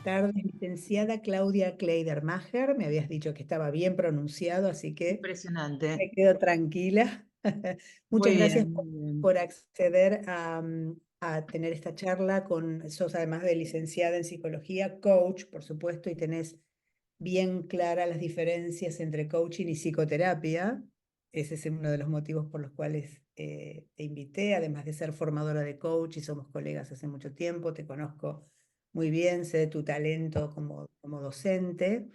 Buenas tardes, licenciada Claudia Kleidermacher. Me habías dicho que estaba bien pronunciado, así que Impresionante. me quedo tranquila. Muchas Muy gracias bien, muy bien. por acceder a tener esta charla sos además de licenciada en psicología, coach, por supuesto, y tenés bien claras las diferencias entre coaching y psicoterapia. Ese es uno de los motivos por los cuales te invité, además de ser formadora de coach y somos colegas hace mucho tiempo, te conozco muy bien, sé de tu talento como docente.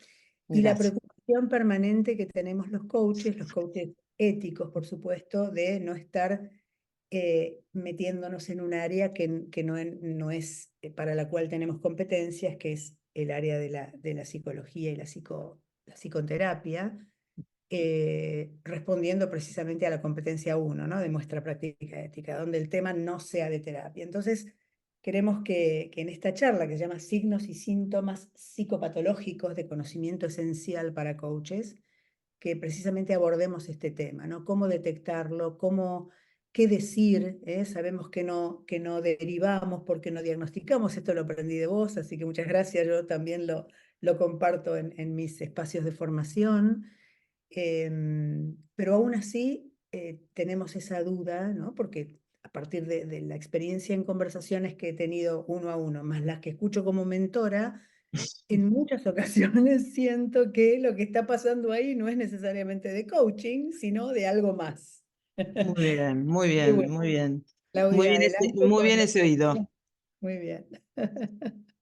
Y la Gracias. preocupación permanente que tenemos los coaches éticos, por supuesto, de no estar metiéndonos en un área que no es para la cual tenemos competencias, que es el área de la psicología y la psicoterapia, respondiendo precisamente a la competencia uno, ¿no? De nuestra práctica ética, donde el tema no sea de terapia. Entonces, queremos que en esta charla que se llama Signos y Síntomas Psicopatológicos de Conocimiento Esencial para Coaches, que precisamente abordemos este tema, ¿no? Cómo detectarlo, qué decir, ¿eh? Sabemos que no derivamos porque no diagnosticamos, esto lo aprendí de vos, así que muchas gracias, yo también lo comparto en mis espacios de formación. Pero aún así tenemos esa duda, ¿no? Porque a partir de la experiencia en conversaciones que he tenido uno a uno, más las que escucho como mentora, en muchas ocasiones siento que lo que está pasando ahí no es necesariamente de coaching, sino de algo más. Muy bien, muy Qué bien, bueno. muy bien. Claudia, adelante Muy bien cuando... ese oído. Muy bien.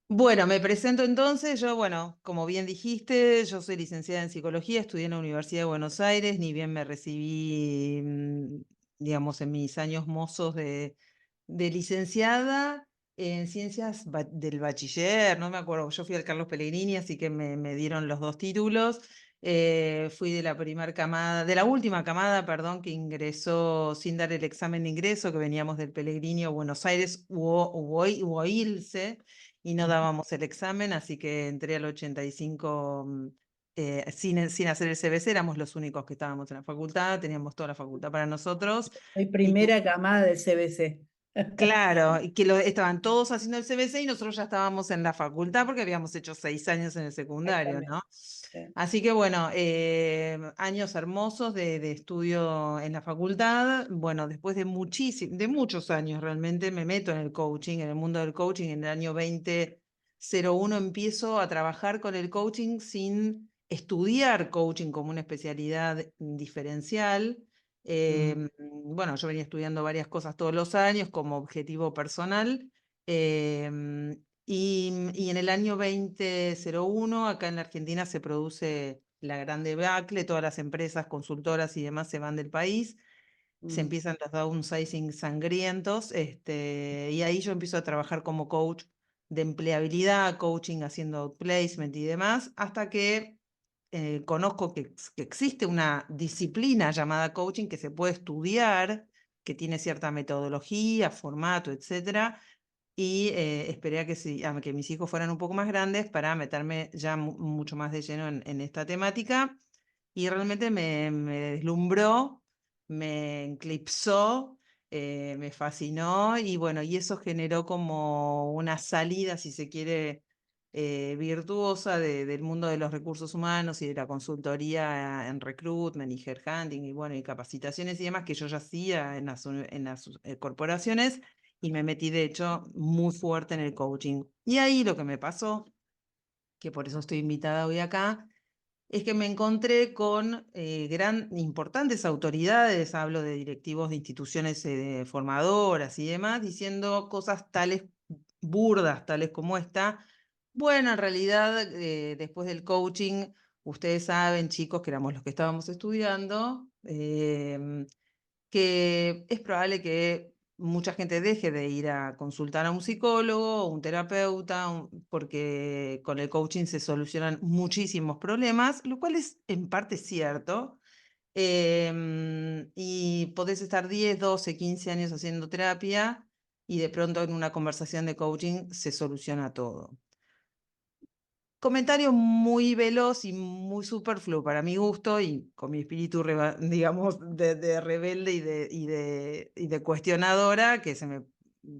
Bueno, me presento entonces. Yo, bueno, como bien dijiste, yo soy licenciada en psicología, estudié en la Universidad de Buenos Aires, ni bien me recibí, digamos, en mis años mozos de licenciada en ciencias del bachiller, no me acuerdo, yo fui al Carlos Pellegrini, así que me dieron los dos títulos. Fui de la primera camada, de la última camada, perdón, que ingresó sin dar el examen de ingreso, que veníamos del Pellegrini o Buenos Aires o ILSE, y no dábamos el examen, así que entré al 85 sin hacer el CBC, éramos los únicos que estábamos en la facultad, teníamos toda la facultad para nosotros. Soy Y primera camada del CBC. claro, y que estaban todos haciendo el CBC y nosotros ya estábamos en la facultad porque habíamos hecho 6 años en el secundario, Exactamente. ¿no? Sí. Así que bueno, años hermosos de estudio en la facultad. Bueno, después de de muchos años realmente me meto en el coaching, en el mundo del coaching. En el año 2001 empiezo a trabajar con el coaching sin estudiar coaching como una especialidad diferencial. Mm. Bueno, yo venía estudiando varias cosas todos los años como objetivo personal. Y en el año 2001, acá en la Argentina, se produce la gran debacle, todas las empresas, consultoras y demás se van del país, se Mm. empiezan los downsizing sangrientos, y ahí yo empiezo a trabajar como coach de empleabilidad, coaching haciendo outplacement y demás, hasta que conozco que existe una disciplina llamada coaching que se puede estudiar, que tiene cierta metodología, formato, etcétera, y esperé a que mis hijos fueran un poco más grandes para meterme ya mucho más de lleno en esta temática. Y realmente me deslumbró, me eclipsó, me fascinó y bueno, y eso generó como una salida, si se quiere, virtuosa del mundo de los recursos humanos y de la consultoría en recruitment y headhunting y bueno, y capacitaciones y demás que yo ya hacía en las corporaciones, y me metí de hecho muy fuerte en el coaching. Y ahí lo que me pasó, que por eso estoy invitada hoy acá, es que me encontré con importantes autoridades, hablo de directivos de instituciones formadoras y demás, diciendo cosas tales burdas, tales como esta. Bueno, en realidad, después del coaching, ustedes saben, chicos, que éramos los que estábamos estudiando, que es probable que mucha gente deje de ir a consultar a un psicólogo o un terapeuta, porque con el coaching se solucionan muchísimos problemas, lo cual es en parte cierto. Y podés estar 10, 12, 15 años haciendo terapia y de pronto en una conversación de coaching se soluciona todo. Comentario muy veloz y muy superfluo para mi gusto y con mi espíritu, digamos, de rebelde y de cuestionadora, que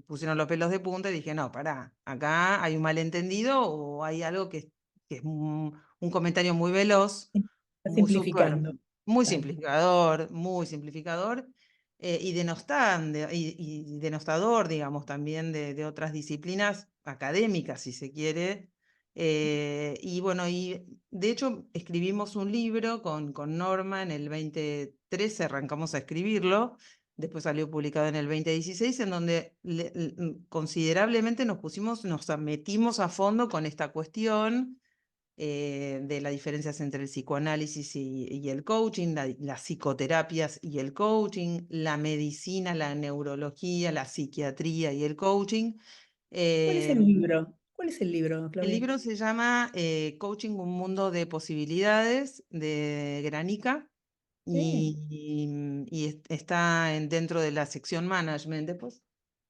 pusieron los pelos de punta y dije, no, pará, acá hay un malentendido o hay algo que es un comentario muy veloz, Está muy super, simplificando. Claro. muy simplificador, y y denostador, digamos, también de otras disciplinas académicas, si se quiere. Y bueno, y de hecho escribimos un libro con Norma en el 2013, arrancamos a escribirlo, después salió publicado en el 2016, en donde considerablemente nos metimos a fondo con esta cuestión de las diferencias entre el psicoanálisis y el coaching, las psicoterapias y el coaching, la medicina, la neurología, la psiquiatría y el coaching. ¿Cuál es el Em, libro? ¿Cuál es el libro, el Claudia? libro se llama Coaching, un mundo de posibilidades, de Granica, Sí, y está dentro de la sección management. Después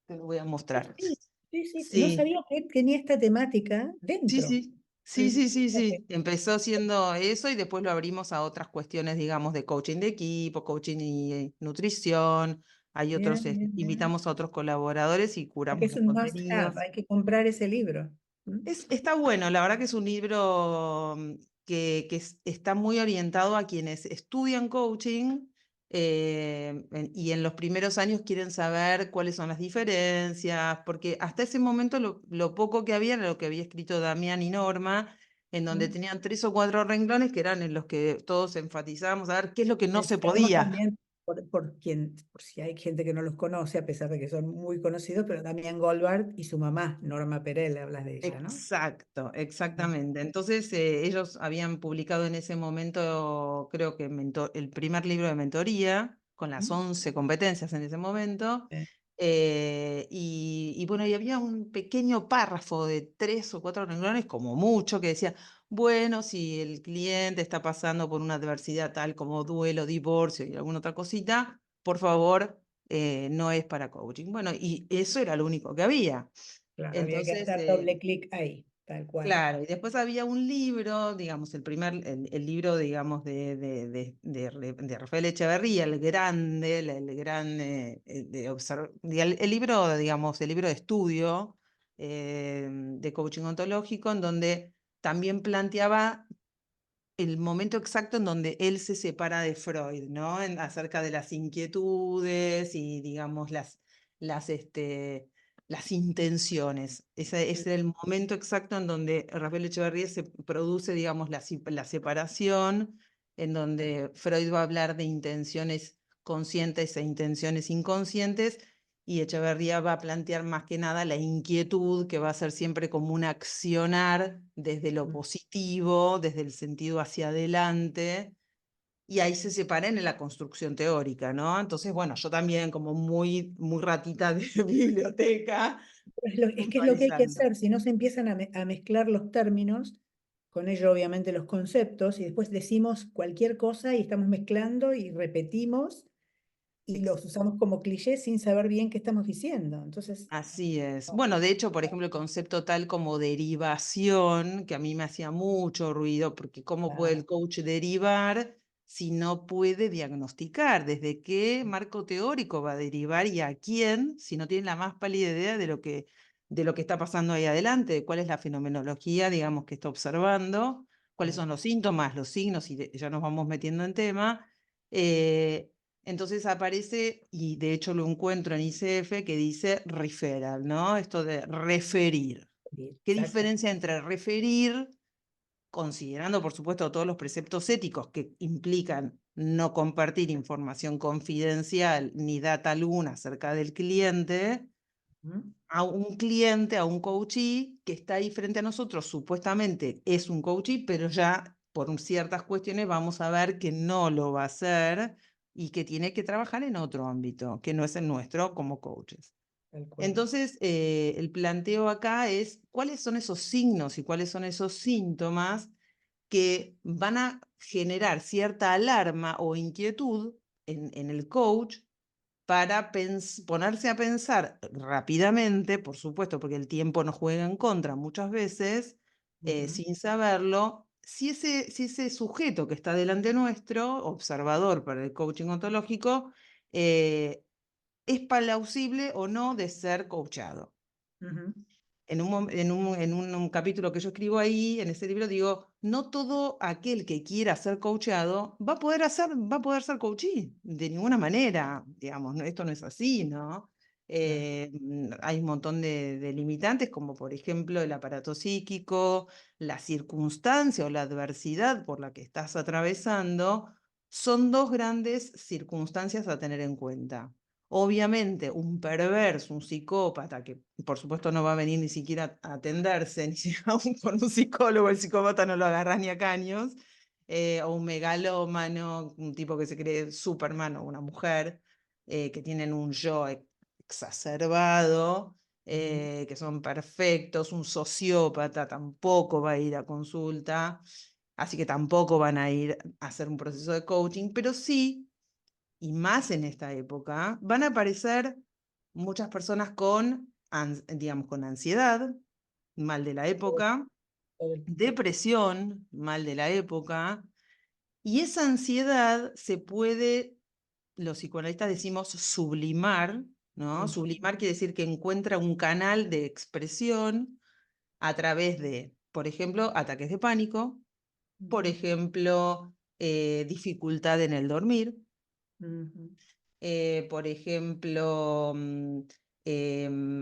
te lo voy a mostrar. sí, sí, sí. No Sí, sabía que tenía esta temática sí, dentro. sí. Sí, Sí, sí, sí, ok, sí. Empezó siendo eso y después lo abrimos a otras cuestiones, digamos, de coaching de equipo, coaching y nutrición. Hay bien, otros, bien, bien. invitamos a otros colaboradores y O sea que curamos es los un must have, contenidos. hay que comprar ese libro. ¿Mm? Está bueno, la verdad que es un libro que está muy orientado a quienes estudian coaching, y en los primeros años quieren saber cuáles son las diferencias, porque hasta ese momento lo poco que había era lo que había escrito Damián y Norma, en donde ¿Mm? tenían 3 o 4 renglones que eran en los que todos enfatizábamos a ver qué es lo que no se Decíamos podía. también, por si hay gente que no los conoce, a pesar de que son muy conocidos, pero Damián Goldberg y su mamá, Norma Perel, hablas de ella, ¿no? Exacto, Ah, exactamente. Entonces, ellos habían publicado en ese momento, creo que el primer libro de mentoría, con las ¿mm? 11 competencias en ese momento. Y bueno, y había un pequeño párrafo de 3 o 4 renglones, como mucho, que decía, bueno, si el cliente está pasando por una adversidad tal como duelo, divorcio y alguna otra cosita, por favor, no es para coaching. Bueno, y eso era lo único que había. Claro, había que Entonces, hacer doble clic ahí, tal cual. claro, y después había un libro, digamos, el libro, digamos, de Rafael Echeverría, el grande, el gran, el libro, digamos, el libro de estudio de coaching ontológico, en donde también planteaba el momento exacto en donde él se separa de Freud, ¿no? Acerca de las inquietudes y, digamos, las intenciones. Ese era el momento exacto en donde Rafael Echeverría se produce, digamos, la separación, en donde Freud va a hablar de intenciones conscientes e intenciones inconscientes, y Echeverría va a plantear más que nada la inquietud, que va a ser siempre como un accionar desde lo Mm. positivo, desde el sentido hacia adelante, y ahí se separan en la construcción teórica, ¿no? Entonces, bueno, yo también como muy ratita de biblioteca, Es que es lo que hay que puntualizando. hacer, si no se empiezan a mezclar los términos, con ello obviamente los conceptos, y después decimos cualquier cosa y estamos mezclando y repetimos y Ex- los usamos como clichés sin saber bien qué estamos diciendo. Entonces, Así es. no, Bueno, de hecho, por ejemplo, el concepto tal como derivación, que a mí me hacía mucho ruido, porque ¿cómo puede ah, el coach derivar si no puede diagnosticar? ¿Desde qué marco teórico va a derivar y a quién, si no tiene la más pálida idea de lo que está pasando ahí adelante, de cuál es la fenomenología, digamos, que está observando, cuáles son los síntomas, los signos, y ya nos vamos metiendo en tema? eh, entonces aparece, y de hecho lo encuentro en ICF, que dice referral, ¿no? Esto de referir. ¿Qué exacto. diferencia entre referir, considerando por supuesto todos los preceptos éticos que implican no compartir información confidencial ni data alguna acerca del cliente, ¿Mm? a un cliente, a un coachee que está ahí frente a nosotros, supuestamente es un coachee, pero ya por ciertas cuestiones vamos a ver que no lo va a hacer y que tiene que trabajar en otro ámbito, que no es el nuestro como coaches. Tal cual. Entonces, el planteo acá es cuáles son esos signos y cuáles son esos síntomas que van a generar cierta alarma o inquietud en el coach para ponerse a pensar rápidamente, por supuesto, porque el tiempo nos juega en contra muchas veces, Ujú. sin saberlo, si ese sujeto que está delante nuestro, observador para el coaching ontológico, eh, es plausible o no de ser coachado. Ujú. En un capítulo que yo escribo ahí, en ese libro, digo, no todo aquel que quiera ser coachado va a poder ser coachee, de ninguna manera, digamos, esto no es así, ¿no? Claro. Hay un montón de limitantes, como por ejemplo el aparato psíquico, la circunstancia o la adversidad por la que estás atravesando, son dos grandes circunstancias a tener en cuenta. Obviamente, un perverso, un psicópata, que por supuesto no va a venir ni siquiera a atenderse, ni siquiera aún con un psicólogo, el psicópata no lo agarra ni a caños, o un megalómano, un tipo que se cree Superman o una mujer, que tienen un yo exacerbado, Ujú. que son perfectos, un sociópata tampoco va a ir a consulta, así que tampoco van a ir a hacer un proceso de coaching, pero sí, y más en esta época, van a aparecer muchas personas con, digamos, con ansiedad, mal de la Todo- época, todo el tiempo. depresión, mal de la época, y esa ansiedad se puede, los psicoanalistas decimos, sublimar, ¿no? Ujú. Sublimar quiere decir que encuentra un canal de expresión a través de, por ejemplo, ataques de pánico, por Ujú. ejemplo, dificultad en el dormir, Ujú. por ejemplo,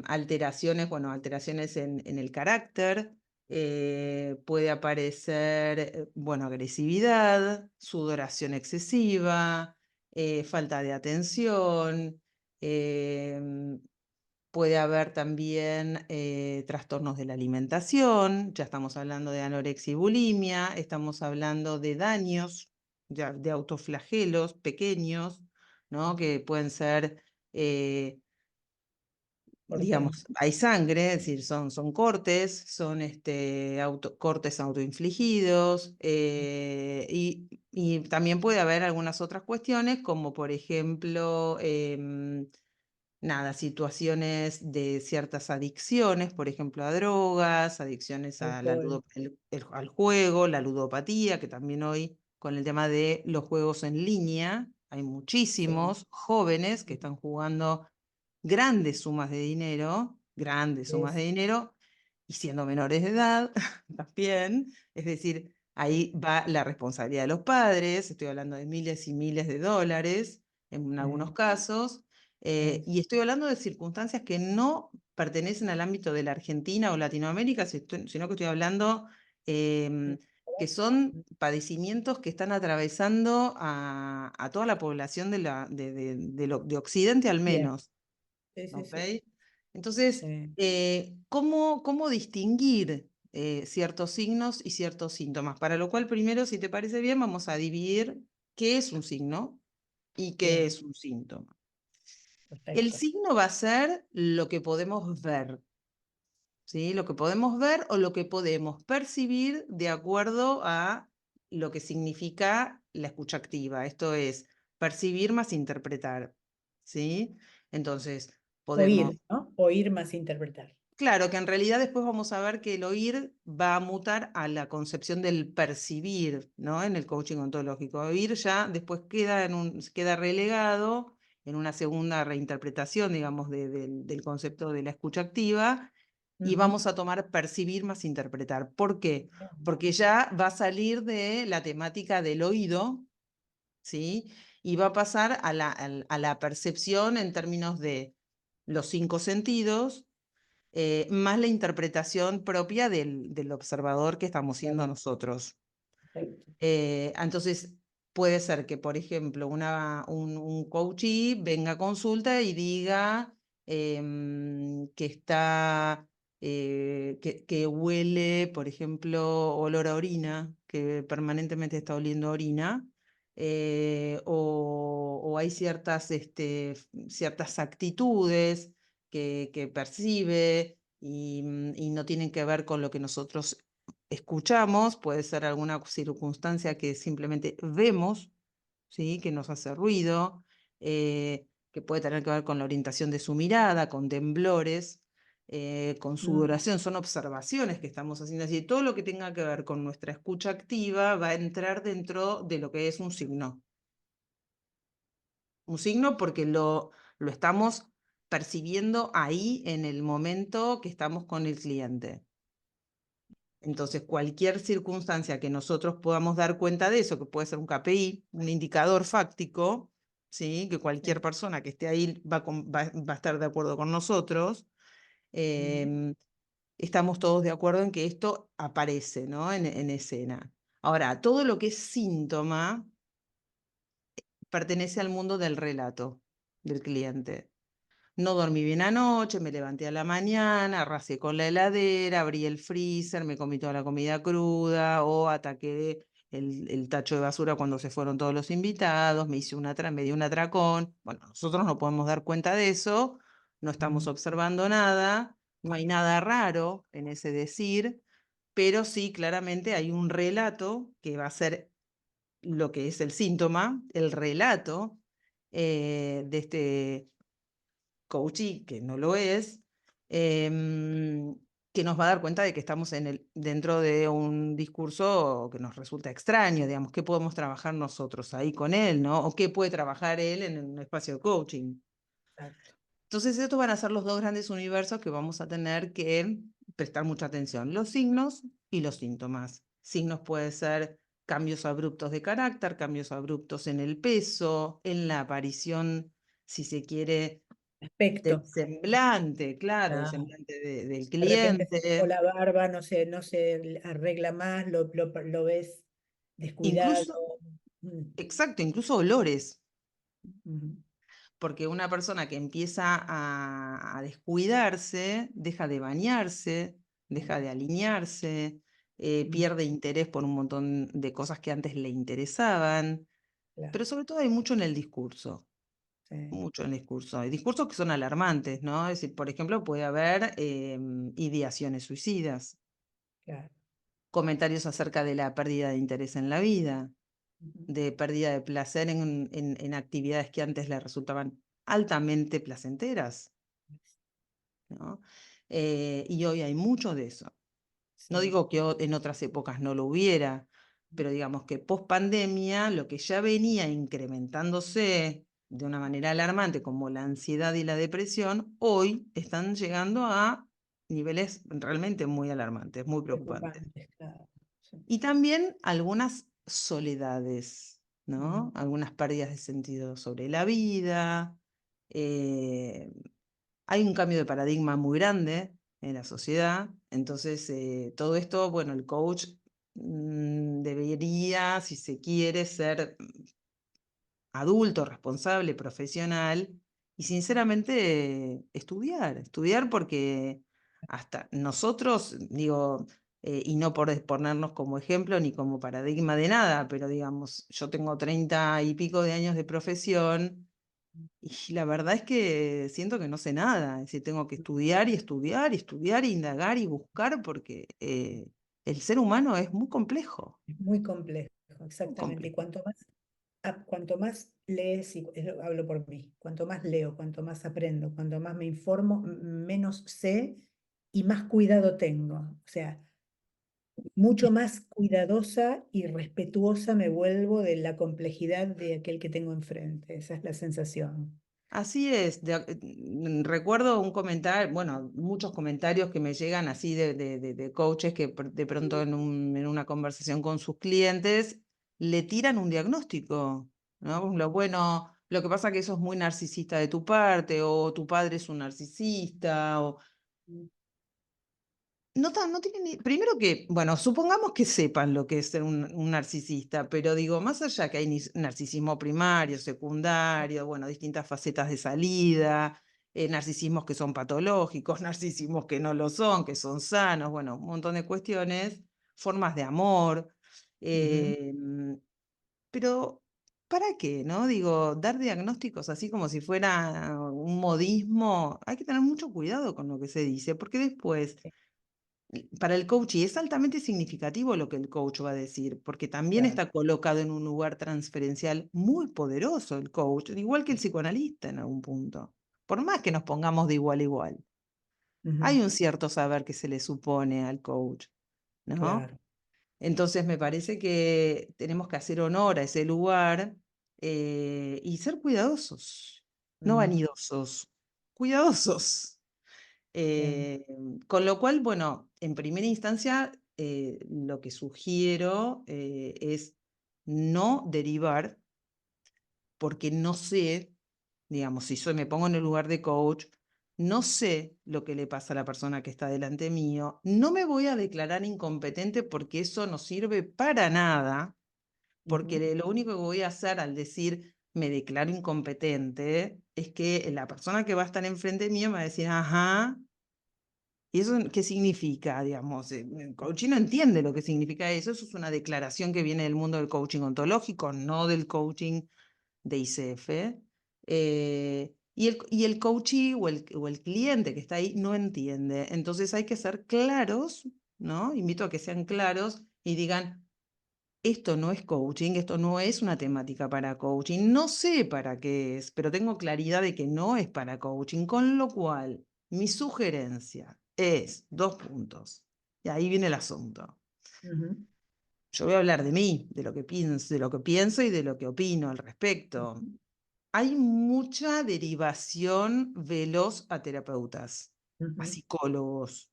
alteraciones, bueno, alteraciones en el carácter, puede aparecer, bueno, agresividad, sudoración excesiva, falta de atención, em, puede haber también trastornos de la alimentación, ya estamos hablando de anorexia y bulimia, estamos hablando de daños, ya, de autoflagelos pequeños, ¿no? Que pueden ser, Por tema. digamos, hay sangre, es decir, son cortes, son cortes autoinfligidos, y también puede haber algunas otras cuestiones, como por ejemplo, nada, situaciones de ciertas adicciones, por ejemplo, a drogas, adicciones a Alcohol. al juego, la ludopatía, que también hoy con el tema de los juegos en línea, hay Sí. muchísimos jóvenes que están jugando grandes sumas de Es, dinero, y siendo menores de edad también, es decir, ahí va la responsabilidad de los padres, estoy hablando de miles y miles de dólares en algunos casos, es- y estoy hablando de circunstancias que no pertenecen al ámbito de la Argentina o Latinoamérica, sino que estoy hablando que son padecimientos que están atravesando a toda la población de Occidente al Bien. menos. Sí, sí, ¿Ok? sí. Entonces, Sí. ¿cómo distinguir ciertos signos y ciertos síntomas? Para lo cual, primero, si te parece bien, vamos a dividir qué es un signo y qué Bien. es un síntoma. El Perfecto. signo va a ser lo que podemos ver, ¿sí? Lo que podemos ver o lo que podemos percibir de acuerdo a lo que significa la escucha activa. Esto es percibir más interpretar, ¿sí? Entonces, podemos. Oír, ¿no? Oír más interpretar. Claro, que en realidad después vamos a ver que el oír va a mutar a la concepción del percibir, ¿no? En el coaching ontológico. Oír ya después queda relegado en una segunda reinterpretación, digamos, del concepto de la escucha activa, y Ujú. vamos a tomar percibir más interpretar. ¿Por qué? Bien. Porque ya va a salir de la temática del oído, ¿sí? Y va a pasar a la percepción en términos de los cinco sentidos, más la interpretación propia del observador que estamos siendo Claro. nosotros. Perfecto. Entonces, puede ser que, por ejemplo, un coachee venga a consulta y diga que que huele, por ejemplo, olor a orina, que permanentemente está oliendo a orina, o hay ciertas actitudes que percibe y no tienen que ver con lo que nosotros escuchamos, puede ser alguna circunstancia que simplemente vemos, ¿sí? Que nos hace ruido, que puede tener que ver con la orientación de su mirada, con temblores, con Mm. sudoración, son observaciones que estamos haciendo. Así que todo lo que tenga que ver con nuestra escucha activa va a entrar dentro de lo que es un signo. Un signo porque lo estamos percibiendo ahí en el momento que estamos con el cliente. Entonces, cualquier circunstancia que nosotros podamos dar cuenta de eso, que puede ser un KPI, un indicador fáctico, ¿sí? Que cualquier Sí. persona que esté ahí va a estar de acuerdo con nosotros, em, estamos todos de acuerdo en que esto aparece, ¿no? En escena. Ahora, todo lo que es síntoma pertenece al mundo del relato del cliente. No dormí bien anoche, me levanté a la mañana, arrasé con la heladera, abrí el freezer, me comí toda la comida cruda o ataqué el tacho de basura cuando se fueron todos los invitados, me di un atracón. Bueno, nosotros no podemos dar cuenta de eso, no estamos Ujú. observando nada, no hay nada raro en ese decir, pero sí, claramente hay un relato que va a ser lo que es el síntoma, el relato de este coachee, que no lo es, em, que nos va a dar cuenta de que estamos dentro de un discurso que nos resulta extraño, digamos, qué podemos trabajar nosotros ahí con él, ¿no? O qué puede trabajar él en un espacio de coaching. Exacto. Entonces, estos van a ser los dos grandes universos que vamos a tener que prestar mucha atención, los signos y los síntomas. Signos puede ser cambios abruptos de carácter, cambios abruptos en el peso, en la aparición, si se quiere, del Aspecto. semblante, claro, el Ah, semblante del de repente se dejó cliente, la barba, no se arregla más, lo ves descuidado. incluso, Mm, exacto, incluso olores, ujú, porque una persona que empieza a descuidarse, deja de bañarse, deja de alinearse, mm, pierde interés por un montón de cosas que antes le interesaban, claro, pero sobre todo hay mucho en el discurso. sí, Mucho en el discurso. Hay discursos que son alarmantes, ¿no? Es decir, por ejemplo, puede haber ideaciones suicidas, claro. comentarios acerca de la pérdida de interés en la vida, Ujú. de pérdida de placer en actividades que antes le resultaban altamente placenteras, ¿no? Y hoy hay mucho de eso. No Sí, digo que en otras épocas no lo hubiera, pero digamos que post pandemia lo que ya venía incrementándose de una manera alarmante, como la ansiedad y la depresión, hoy están llegando a niveles realmente muy alarmantes, muy preocupantes. preocupantes, claro. Sí. Y también algunas soledades, Ujú. ¿no? Algunas pérdidas de sentido sobre la vida. eh, Hay un cambio de paradigma muy grande en la sociedad, entonces todo esto, bueno, el coach debería, si se quiere, ser adulto, responsable, profesional y sinceramente estudiar porque hasta nosotros, digo, y no por ponernos como ejemplo ni como paradigma de nada, pero digamos, yo tengo 30 y pico de años de profesión y la verdad es que siento que no sé nada, es decir, tengo que estudiar y estudiar y estudiar, indagar y buscar porque el ser humano es muy complejo, Es muy complejo, muy exactamente. Y complejo. cuanto más lees, hablo por mí, cuanto más leo, cuanto más aprendo, cuanto más me informo, menos sé y más cuidado tengo. O sea, mucho más cuidadosa y respetuosa me vuelvo de la complejidad de aquel que tengo enfrente. Esa es la sensación. Así es, recuerdo un comentario, bueno, muchos comentarios que me llegan así de coaches que de pronto en una conversación con sus clientes le tiran un diagnóstico, ¿no? Bueno, lo que pasa que eso es muy narcisista de tu parte, o tu padre es un narcisista, o no tienen primero que, bueno, supongamos que sepan lo que es ser un narcisista, pero digo, más allá que hay narcisismo primario, secundario, bueno, distintas facetas de salida, narcisismos que son patológicos, narcisismos que no lo son, que son sanos, bueno, un montón de cuestiones, formas de amor, Ujú. pero ¿para qué, no? Digo, dar diagnósticos así como si fuera un modismo, hay que tener mucho cuidado con lo que se dice, porque después Sí, para el coach, y es altamente significativo lo que el coach va a decir, porque también claro. está colocado en un lugar transferencial muy poderoso el coach, igual que el psicoanalista en algún punto, por más que nos pongamos de igual a igual. Ujú. Hay un cierto saber que se le supone al coach, ¿no? Claro. Entonces me parece que tenemos que hacer honor a ese lugar y ser cuidadosos. no Ujú, vanidosos, cuidadosos. bien. Eh, con lo cual, bueno, en primera instancia, lo que sugiero es no derivar, porque no sé, digamos, si yo me pongo en el lugar de coach, no sé lo que le pasa a la persona que está delante mío, no me voy a declarar incompetente porque eso no sirve para nada, porque Ujú, lo único que voy a hacer al decir me declaro incompetente es que la persona que va a estar enfrente mío me va a decir, ajá, ¿y eso qué significa? Digamos, el coaching no entiende lo que significa eso. Eso es una declaración que viene del mundo del coaching ontológico, no del coaching de ICF. Y el coachee o el cliente que está ahí no entiende. Entonces hay que ser claros, ¿no? Invito a que sean claros y digan, esto no es coaching, esto no es una temática para coaching, no sé para qué es, pero tengo claridad de que no es para coaching, con lo cual mi sugerencia es dos puntos. Y ahí viene el asunto. ujú, Yo voy a hablar de mí, de lo que pienso y de lo que opino al respecto. ujú, Hay mucha derivación veloz a terapeutas, a ujú. psicólogos.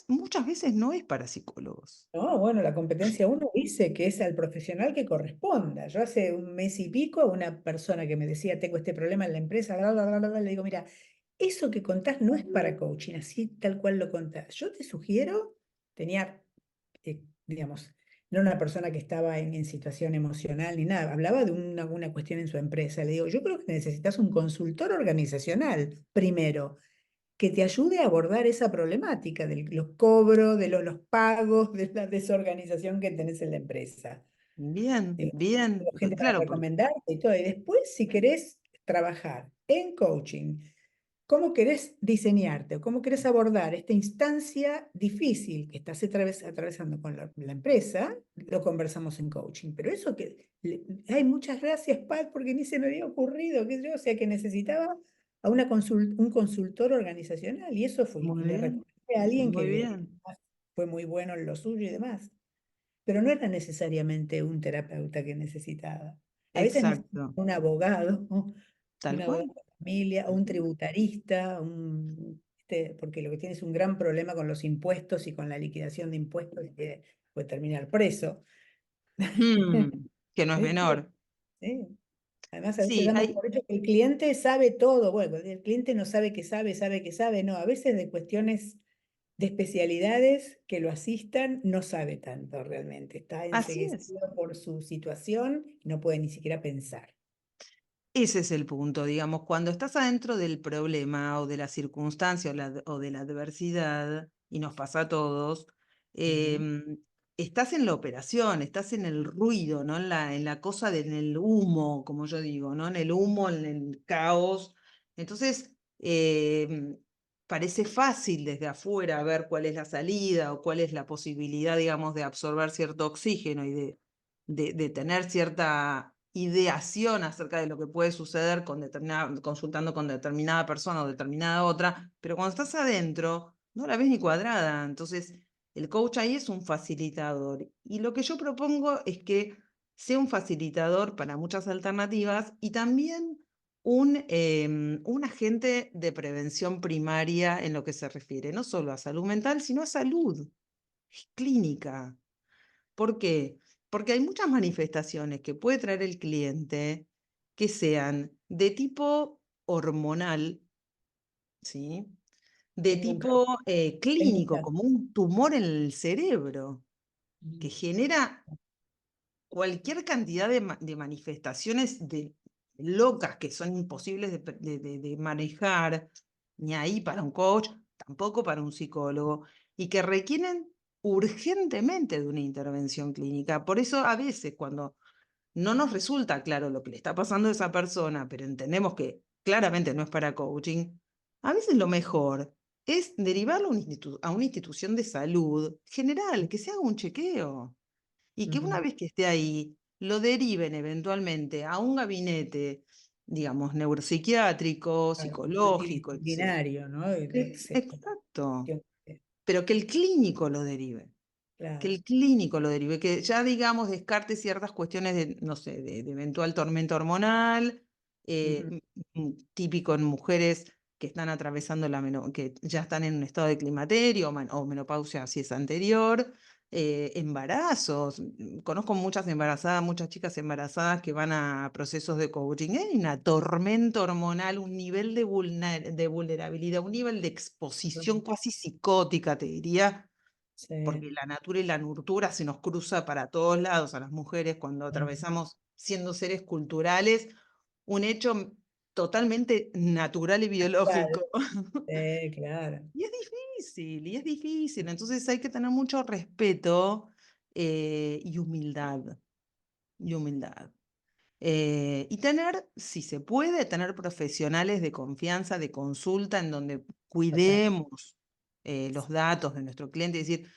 Muchas veces no es para psicólogos. No, bueno, la competencia uno dice que es al profesional que corresponda. Yo hace un mes y pico, una persona que me decía, tengo este problema en la empresa, bla, bla, bla, bla, bla, le digo, mira, eso que contás no es para coaching, así tal cual lo contás. Yo te sugiero, tenía, digamos, no era una persona que estaba en situación emocional ni nada, hablaba de una cuestión en su empresa. Le digo, yo creo que necesitas un consultor organizacional primero que te ayude a abordar esa problemática de los cobros, de los pagos, de la desorganización que tenés en la empresa. Bien, Digo, bien, tengo gente para claro, porque recomendarte y todo. Y después, si querés trabajar en coaching, cómo querés diseñarte o cómo querés abordar esta instancia difícil que estás atravesando con la empresa, lo conversamos en coaching. Pero eso hay muchas gracias, Pat, porque ni se me había ocurrido, que yo, o sea, que necesitaba a un consultor organizacional y eso fue, muy y le bien, recomendé a alguien muy bien. fue muy bueno en lo suyo y demás, pero no era necesariamente un terapeuta que necesitaba. A veces necesita Exacto, un abogado, ¿no? tal Un abogado cual. de familia, o un tributarista, porque lo que tiene es un gran problema con los impuestos y con la liquidación de impuestos y que puede terminar preso. Que no es ¿Viste? menor. Sí. Además, a veces Sí, damos hay, por hecho que el cliente sabe todo. Bueno, el cliente no sabe que sabe que sabe. No, a veces de cuestiones de especialidades que lo asistan, no sabe tanto realmente. Está así es. enceguecido por su situación y no puede ni siquiera pensar. Ese es el punto, digamos, cuando estás adentro del problema o de la circunstancia o de la adversidad, y nos pasa a todos, Ujú. estás en la operación, estás en el ruido, ¿no? En la cosa en el humo, como yo digo, ¿no? En el humo, en el caos. Entonces, parece fácil desde afuera ver cuál es la salida o cuál es la posibilidad, digamos, de absorber cierto oxígeno y de tener cierta ideación acerca de lo que puede suceder consultando con determinada persona o determinada otra, pero cuando estás adentro, no la ves ni cuadrada. Entonces, el coach ahí es un facilitador. Y lo que yo propongo es que sea un facilitador para muchas alternativas y también un agente de prevención primaria en lo que se refiere no solo a salud mental, sino a salud clínica. ¿Por qué? Porque hay muchas manifestaciones que puede traer el cliente que sean de tipo hormonal, ¿sí? De Tengo un caso, tipo tengo un clínico, caso. como un tumor en el cerebro, que Mm. genera cualquier cantidad de manifestaciones locas que son imposibles de manejar, ni ahí para un coach, tampoco para un psicólogo, y que requieren urgentemente de una intervención clínica. Por eso a veces cuando no nos resulta claro lo que le está pasando a esa persona, pero entendemos que claramente no es para coaching, a veces lo mejor es derivarlo a una institución de salud general, que se haga un chequeo. Y que una Ujú. vez que esté ahí, lo deriven eventualmente a un gabinete, digamos, neuropsiquiátrico, Claro, psicológico, etc. multidisciplinario, ¿no? Exacto, pero que el clínico lo derive, que Claro. el clínico lo derive, que ya, digamos, descarte ciertas cuestiones de, no sé, de eventual tormenta hormonal, Ujú. típico en mujeres que están atravesando que ya están en un estado de climaterio o menopausia si es anterior, embarazos. Conozco muchas embarazadas, muchas chicas embarazadas que van a procesos de coaching. Hay una tormenta hormonal, un nivel de vulnerabilidad, un nivel de exposición casi psicótica, te diría, porque Sí, la natura y la nurtura se nos cruza para todos lados a las mujeres cuando sí, atravesamos, siendo seres culturales, un hecho totalmente natural y biológico. claro, claro, Y es difícil. Entonces hay que tener mucho respeto y humildad, y humildad. Y tener, si se puede, tener profesionales de confianza, de consulta, en donde total, cuidemos los datos de nuestro cliente y decir,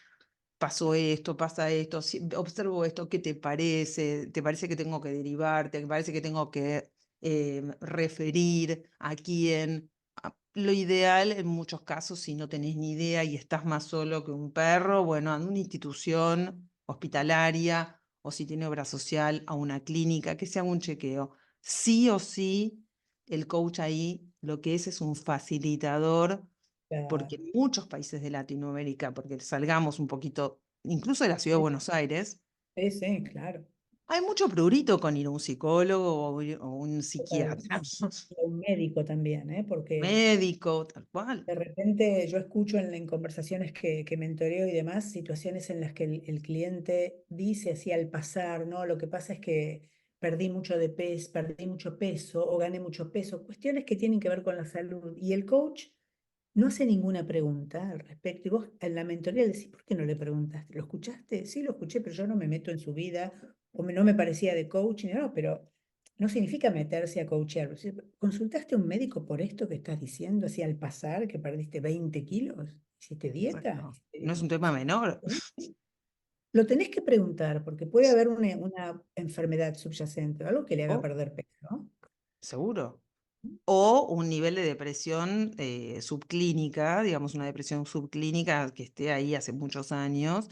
pasó esto, pasa esto, observo esto, ¿qué te parece? ¿Te parece que tengo que derivar? ¿Te parece que tengo que referir a quién? Lo ideal en muchos casos, si no tenés ni idea y estás más solo que un perro, bueno, a una institución hospitalaria o si tiene obra social, a una clínica, que se haga un chequeo. Sí o sí, el coach ahí lo que es un facilitador porque claro. en muchos países de Latinoamérica, porque salgamos un poquito, incluso de la ciudad de Buenos Aires, Sí, sí, claro. hay mucho prurito con ir a un psicólogo o un Total. psiquiatra, Y a un médico también, ¿eh? Porque médico, tal cual. de repente yo escucho en conversaciones que mentoreo y demás, situaciones en las que el cliente dice así al pasar, ¿no? Lo que pasa es que perdí mucho peso o gané mucho peso, cuestiones que tienen que ver con la salud. Y el coach no hace ninguna pregunta al respecto. Y vos en la mentoría le decís, ¿por qué no le preguntaste? ¿Lo escuchaste? Sí, lo escuché, pero yo no me meto en su vida, no me parecía de coaching, no, pero no significa meterse a coachear. O sea, ¿consultaste a un médico por esto que estás diciendo, así al pasar, que perdiste 20 kilos? ¿Hiciste dieta? Exacto. No es un tema menor, Lo tenés que preguntar, porque puede haber una enfermedad subyacente o algo que le haga oh, perder peso, ¿no? seguro. O un nivel de depresión subclínica, digamos una depresión subclínica que esté ahí hace muchos años.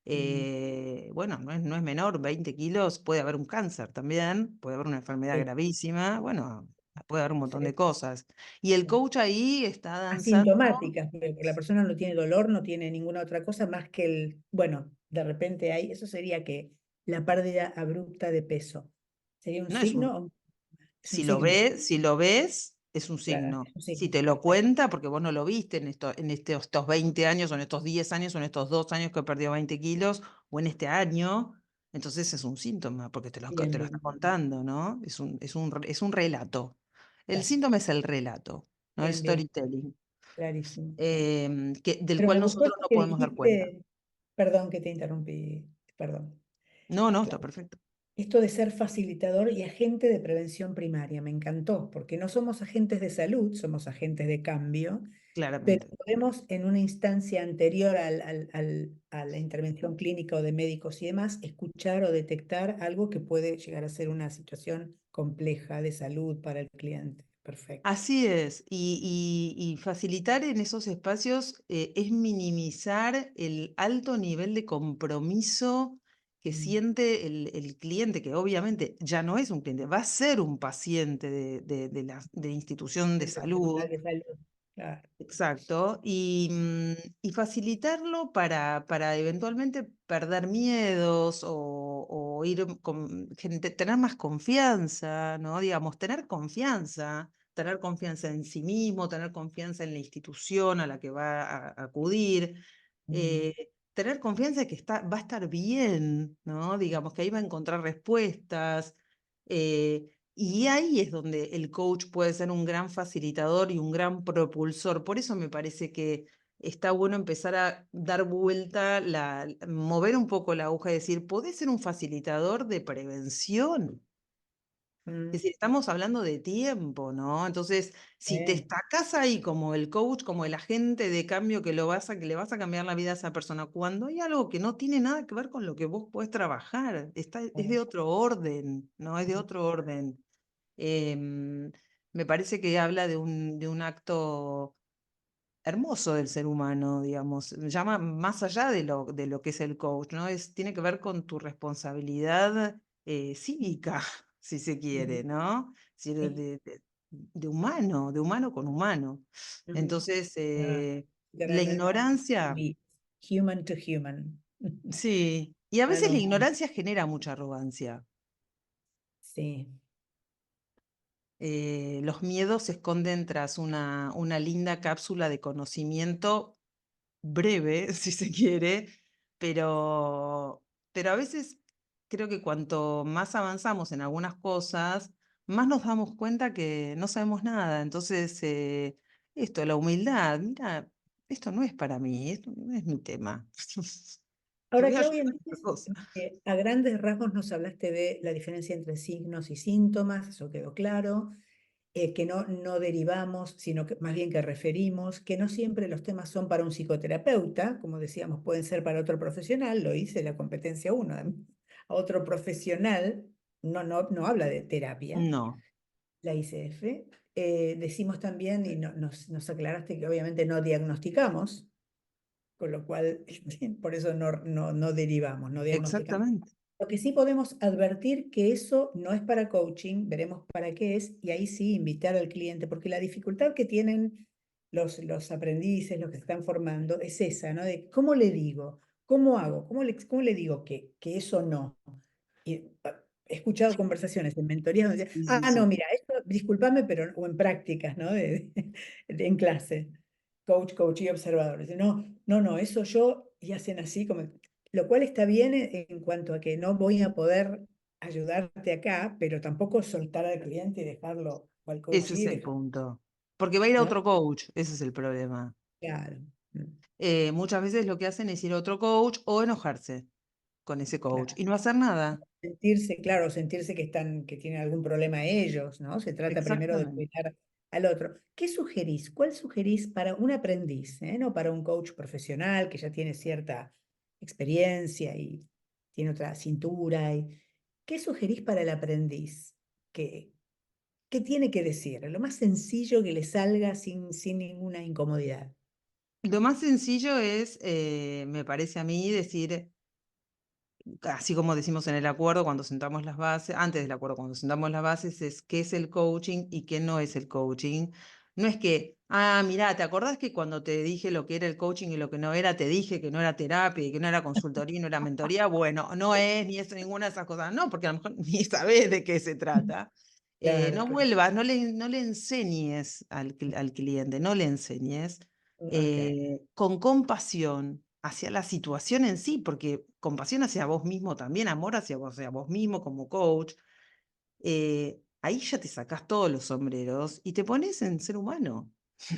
Mm, Bueno, no es menor, 20 kilos, puede haber un cáncer también, puede haber una enfermedad sí, gravísima, bueno, puede haber un montón sí, de cosas. Y el sí. coach ahí está danzando. Asintomáticas, porque la persona no tiene dolor, no tiene ninguna otra cosa más que bueno, de repente hay, eso sería que la pérdida abrupta de peso. ¿Sería un No es un, signo? Es un Si lo signo, si lo ves, es un claro, signo. es un Si signo, te lo perfecto. cuenta, porque vos no lo viste estos 20 años, o en estos 10 años, o en estos 2 años que perdió 20 kilos, o en este año, entonces es un síntoma, porque Bien, te lo está bien, contando, ¿no? Es un relato. El está, síntoma es el relato, ¿no? El bien, bien, storytelling, clarísimo. del Pero me cual gustó nosotros esto no que podemos dar cuenta. dijiste, perdón que te interrumpí, perdón. No, no, está perfecto, Esto de ser facilitador y agente de prevención primaria, me encantó, porque no somos agentes de salud, somos agentes de cambio, pero claramente. podemos en una instancia anterior a la intervención clínica o de médicos y demás, escuchar o detectar algo que puede llegar a ser una situación compleja de salud para el cliente. Perfecto. Así es, y facilitar en esos espacios es minimizar el alto nivel de compromiso que Mm. siente el cliente, que obviamente ya no es un cliente, va a ser un paciente de institución de Del salud. profesional de salud. Claro. Exacto, y facilitarlo para eventualmente perder miedos o ir con gente, tener más confianza, ¿no? Digamos, tener confianza en sí mismo, tener confianza en la institución a la que va a acudir, Mm. tener confianza de que va a estar bien, ¿no? Digamos, que ahí va a encontrar respuestas. Y ahí es donde el coach puede ser un gran facilitador y un gran propulsor. Por eso me parece que está bueno empezar a dar vuelta, mover un poco la aguja y decir, ¿podés ser un facilitador de prevención? Es Mm. decir, estamos hablando de tiempo, ¿no? Entonces, si te Sí. destacás ahí como el coach, como el agente de cambio que le vas a cambiar la vida a esa persona, cuando hay algo que no tiene nada que ver con lo que vos podés trabajar, es de otro orden, ¿no? Es de otro orden. Em, Me parece que habla de un acto hermoso del ser humano, digamos. Llama más allá de lo que es el coach, ¿no? Tiene que ver con tu responsabilidad cívica, si se Ujú, quiere, ¿no? Es decir, sí, de humano con humano. ujú. Entonces, Ah, la literalmente, ignorancia, human to human. sí, y a veces Mano a la mano. ignorancia genera mucha arrogancia. Sí, Los miedos se esconden tras una linda cápsula de conocimiento breve, si se quiere, pero, pero a veces creo que cuanto más avanzamos en algunas cosas, más nos damos cuenta que no sabemos nada. Entonces, esto, la humildad, mira, esto no es para mí, esto no es mi tema. Te ahora, voy a Claudia, ayudar en otra entonces, cosa. a grandes rasgos nos hablaste de la diferencia entre signos y síntomas, eso quedó claro, que no derivamos, sino que más bien que referimos, que no siempre los temas son para un psicoterapeuta, como decíamos, pueden ser para otro profesional, lo hice la competencia uno, a otro profesional, no habla de terapia, No, la ICF. Decimos también, y nos aclaraste que obviamente no diagnosticamos, con lo cual, por eso no derivamos, no diagnosticamos. exactamente. Lo que sí podemos advertir que eso no es para coaching, veremos para qué es, y ahí sí invitar al cliente, porque la dificultad que tienen los aprendices, los que se están formando, es esa, ¿no? De cómo le digo, cómo hago, cómo le digo que eso no. Y, he escuchado conversaciones en mentorías donde dicen, Sí, sí, no, sí. mira, esto, discúlpame, pero, o en prácticas, ¿no? En clase, coach y observadores. No, eso yo, y hacen así, como, lo cual está bien en cuanto a que no voy a poder ayudarte acá, pero tampoco soltar al cliente y dejarlo, o al Ese coach es y el dejarlo, punto. Porque va a ir a ¿no? otro coach, ese es el problema. Claro, Muchas veces lo que hacen es ir a otro coach o enojarse con ese coach claro. y no hacer nada. Sentirse, claro, sentirse que tienen algún problema ellos, ¿no? Se trata primero de Exactamente. cuidar al otro. ¿Qué sugerís? ¿Cuál sugerís para un aprendiz, no para un coach profesional que ya tiene cierta experiencia y tiene otra cintura? ¿Qué sugerís para el aprendiz? ¿Qué, qué tiene que decir? Lo más sencillo que le salga sin ninguna incomodidad. Lo más sencillo es, me parece a mí, decir, así como decimos en el acuerdo cuando sentamos las bases, antes del acuerdo cuando sentamos las bases, es qué es el coaching y qué no es el coaching. No es que, mirá, ¿te acordás que cuando te dije lo que era el coaching y lo que no era, te dije que no era terapia y que no era consultoría y no era mentoría? Bueno, no es ni eso, ninguna de esas cosas. No, porque a lo mejor ni sabés de qué se trata. Claro, No claro. vuelvas, no le enseñes al cliente, no le enseñes Ok, con compasión hacia la situación en sí, porque compasión hacia vos mismo también, amor hacia vos mismo como coach, ahí ya te sacás todos los sombreros y te pones en ser humano,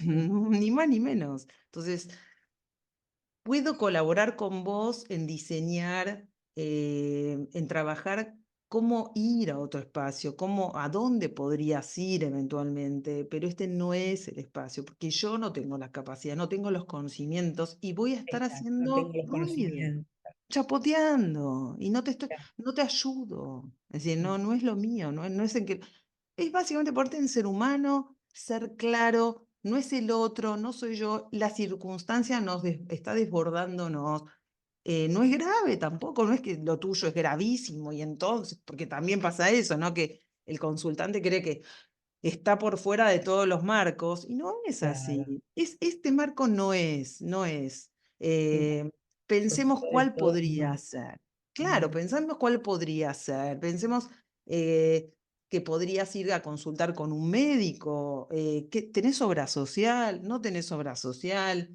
ni más ni menos. Entonces, puedo colaborar con vos en diseñar, en trabajar cómo ir a otro espacio, a dónde podrías ir eventualmente, pero este no es el espacio, porque yo no tengo las capacidades, no tengo los conocimientos y voy a estar exacto. No tengo haciendo los ruido, conocimientos. chapoteando, y no te ayudo. Es decir, no es lo mío, no es en que es básicamente ponerte en ser humano, ser claro, no es el otro, no soy yo, la circunstancia está desbordándonos. No es grave tampoco, no es que lo tuyo es gravísimo y entonces, porque también pasa eso, ¿no? Que el consultante cree que está por fuera de todos los marcos y no es Claro. así. Este marco no es. Sí, Eh, por Pensemos sobre cuál todo, podría ser. Claro, mm, pensemos cuál podría ser. Pensemos que podrías ir a consultar con un médico. ¿Tenés obra social? ¿No tenés obra social?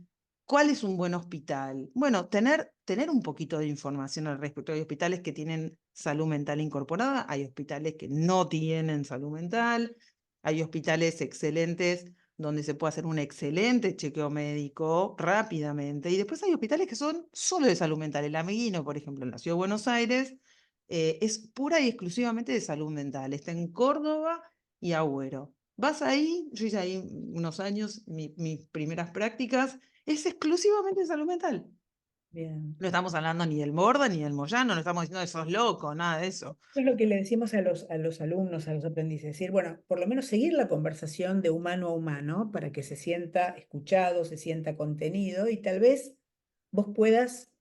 ¿Cuál es un buen hospital? Bueno, tener un poquito de información al respecto. Hay hospitales que tienen salud mental incorporada, hay hospitales que no tienen salud mental, hay hospitales excelentes donde se puede hacer un excelente chequeo médico rápidamente. Y después hay hospitales que son solo de salud mental. El Ameguino, por ejemplo, en la Ciudad de Buenos Aires, es pura y exclusivamente de salud mental. Está en Córdoba y Agüero. Vas ahí, yo hice ahí unos años mis primeras prácticas, es exclusivamente de salud mental. bien. No estamos hablando ni del Borda ni del Moyano, no estamos diciendo que sos loco, nada de eso. Es lo que le decimos a los alumnos, a los aprendices, decir, bueno, por lo menos seguir la conversación de humano a humano para que se sienta escuchado, se sienta contenido y tal vez vos puedas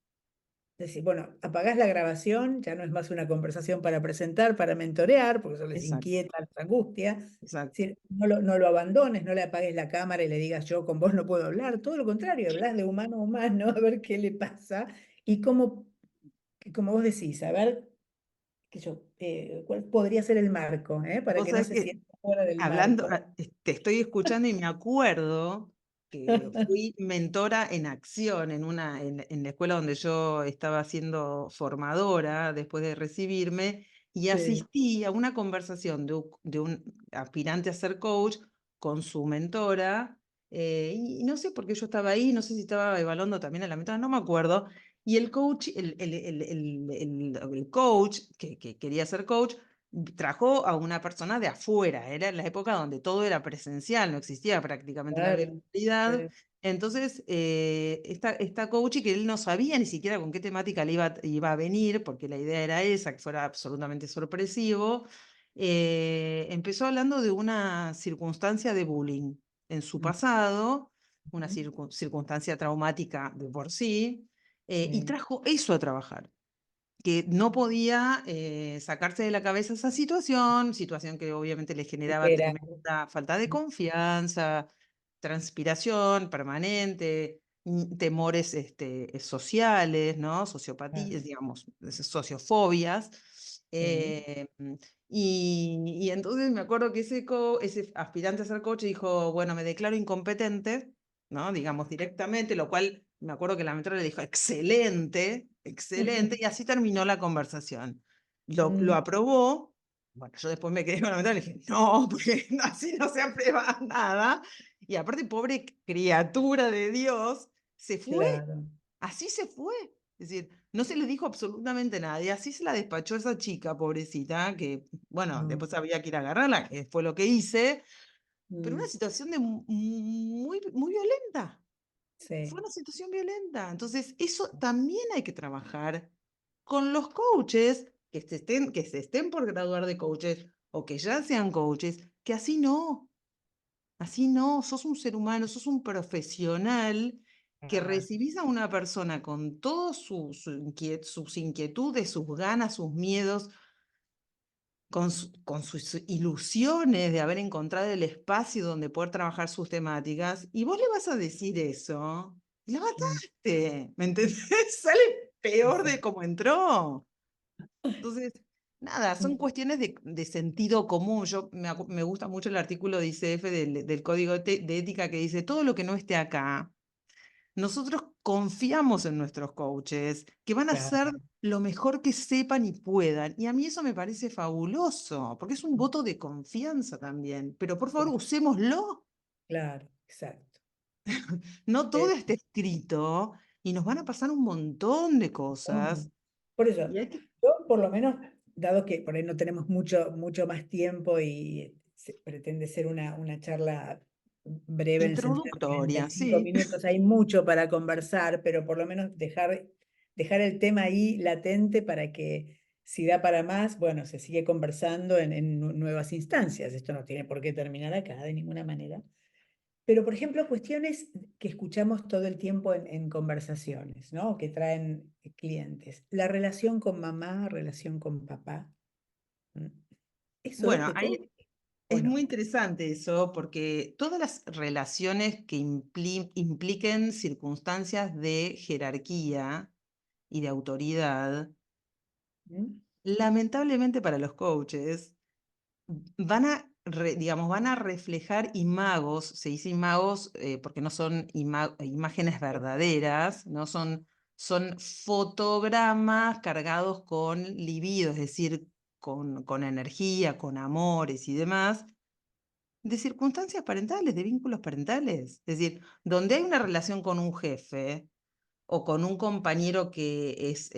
decir, bueno, apagás la grabación, ya no es más una conversación para presentar, para mentorear, porque eso les Exacto, inquieta, les angustia. Es exacto. decir, no lo abandones, no le apagues la cámara y le digas yo con vos no puedo hablar, todo lo contrario, hablas de humano a humano, a ver qué le pasa y cómo, como vos decís, a ver cuál podría ser el marco, para Vos que no sabés se que sienta fuera del hablando, marco. te estoy escuchando y me acuerdo que fui mentora en acción en la escuela donde yo estaba siendo formadora después de recibirme y Sí, asistí a una conversación de un aspirante a ser coach con su mentora. Y no sé por qué yo estaba ahí, no sé si estaba evaluando también a la mentora, no me acuerdo. Y el coach, el coach que quería ser coach, trajo a una persona de afuera, era en la época donde todo era presencial, no existía prácticamente la claro. virtualidad. Sí, Entonces, esta coach, que él no sabía ni siquiera con qué temática le iba a venir, porque la idea era esa, que fuera absolutamente sorpresivo, empezó hablando de una circunstancia de bullying en su pasado, una ujú, circunstancia traumática de por sí, y sí, trajo eso a trabajar, que no podía sacarse de la cabeza esa situación que obviamente le generaba superar. tremenda falta de confianza, transpiración permanente, temores sociales, ¿no? Claro, Sociopatías, digamos, sociofobias. sí, Y entonces me acuerdo que ese aspirante a ser coach dijo, bueno, me declaro incompetente, ¿no? Digamos directamente, lo cual me acuerdo que la mentora le dijo, excelente, excelente, y así terminó la conversación. Lo Mm, aprobó. Bueno, yo después me quedé con la mentora y le dije, no, porque así no se aprueba nada. Y aparte, pobre criatura de Dios, se fue, claro. así se fue. Es decir, no se le dijo absolutamente nada, y así se la despachó esa chica, pobrecita, que, bueno, No, después había que ir a agarrarla, que fue lo que hice, pero una mm, situación muy, muy violenta. Fue sí, una situación violenta. Entonces, eso también hay que trabajar con los coaches que se estén por graduar de coaches o que ya sean coaches, que así no, sos un ser humano, sos un profesional que claro, recibís a una persona con todas sus inquietudes, sus ganas, sus miedos, con sus ilusiones de haber encontrado el espacio donde poder trabajar sus temáticas, y vos le vas a decir eso, y la mm, mataste, ¿me entendés? Sale sí, peor de sí, como entró. Entonces, nada, son mm, cuestiones de sentido común. Me gusta mucho el artículo de ICF del Código de Ética que dice, todo lo que no esté acá, nosotros confiamos en nuestros coaches, que van a hacer claro, lo mejor que sepan y puedan. Y a mí eso me parece fabuloso, porque es un voto de confianza también. Pero por favor, claro, usémoslo. claro, exacto. No todo Eh, está escrito y nos van a pasar un montón de no. cosas. Por eso, Y hay que yo por lo menos, dado que por ahí no tenemos mucho más tiempo y pretende ser una charla breve en el sentido de que en introductoria, 25 sí. minutos hay mucho para conversar, pero por lo menos dejar el tema ahí latente para que si da para más, bueno, se sigue conversando en nuevas instancias. Esto no tiene por qué terminar acá de ninguna manera. Pero, por ejemplo, cuestiones que escuchamos todo el tiempo en conversaciones, ¿no? Que traen clientes. La relación con mamá, relación con papá. ¿Mm? ¿Eso es Bueno, de ahí coach o es muy no? interesante eso, porque todas las relaciones que impliquen circunstancias de jerarquía y de autoridad, ¿Mm? lamentablemente para los coaches, digamos, van a reflejar imagos, se dice imagos porque no son imágenes verdaderas, no son fotogramas cargados con libido, es decir, con energía, con amores y demás, de circunstancias parentales, de vínculos parentales. Es decir, donde hay una relación con un jefe o con un compañero que es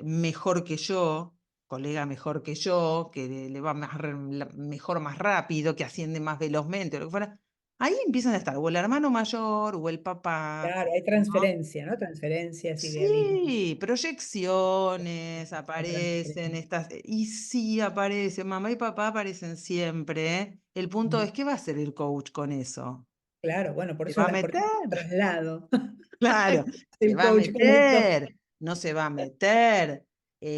mejor que yo, colega mejor que yo, que le va mejor más rápido, que asciende más velozmente, o lo que fuera, ahí empiezan a estar o el hermano mayor o el papá, Claro, hay ¿no? transferencia, ¿no? Transferencias, idealismo, Sí, proyecciones la aparecen, transferencia. y sí aparecen, mamá y papá aparecen siempre. El punto Mm. es, ¿qué va a hacer el coach con eso? Claro, bueno, ¿Se va a por eso meter? el traslado. Claro, se El va a coach con esto. meter. no se va a meter.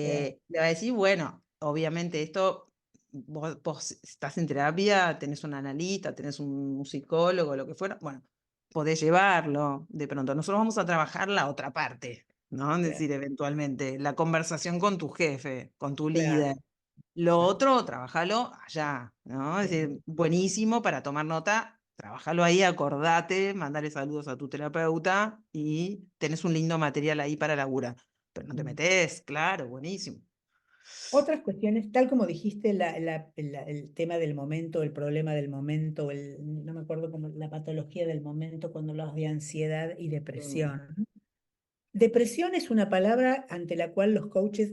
Claro, Le va a decir, bueno, obviamente esto, vos estás en terapia, tenés un analista, tenés un psicólogo, lo que fuera, bueno, podés llevarlo de pronto. Nosotros vamos a trabajar la otra parte, ¿no? Es claro, decir, eventualmente, la conversación con tu jefe, con tu líder. claro, Lo otro, trabajalo allá, ¿no? Es decir, bien. buenísimo para tomar nota, trabajalo ahí, acordate, mandale saludos a tu terapeuta y tenés un lindo material ahí para laburar. Pero no te Mm. metes, claro, buenísimo. Otras cuestiones, tal como dijiste, el tema del momento, el problema del momento, no me acuerdo cómo, la patología del momento cuando hablas de ansiedad y Mm, depresión. Depresión es una palabra ante la cual los coaches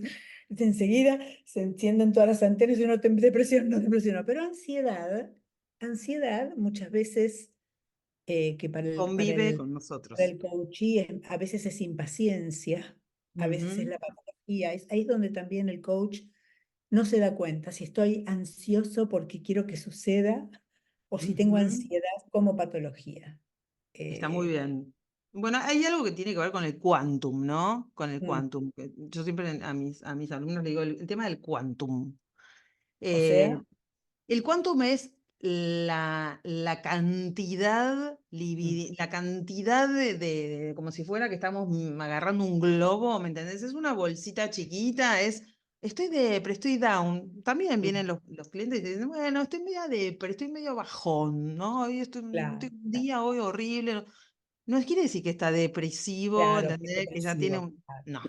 enseguida se encienden todas las antenas y no, depresión, no, depresión, no. Pero ansiedad muchas veces que Convive con para nosotros. el coachee a veces es impaciencia, a veces es Ujú, la patología, ahí es donde también el coach no se da cuenta si estoy ansioso porque quiero que suceda o si tengo ujú. ansiedad como patología. Está muy Eh, bien. Bueno, hay algo que tiene que ver con el quantum, ¿no? Con el mm, quantum. Yo siempre a mis alumnos le digo el tema del quantum. o Eh, sea, El quantum es la cantidad, mm, la cantidad como si fuera que estamos agarrando un globo, ¿me entendés? Es una bolsita chiquita, estoy depre, estoy down. También mm, vienen los clientes y dicen, bueno, estoy media depre, estoy medio bajón, ¿no? Hoy claro, tengo un día hoy horrible. No quiere decir que está depresivo, claro, que es ¿entendés? Que ya tiene depresivo, un... claro. No,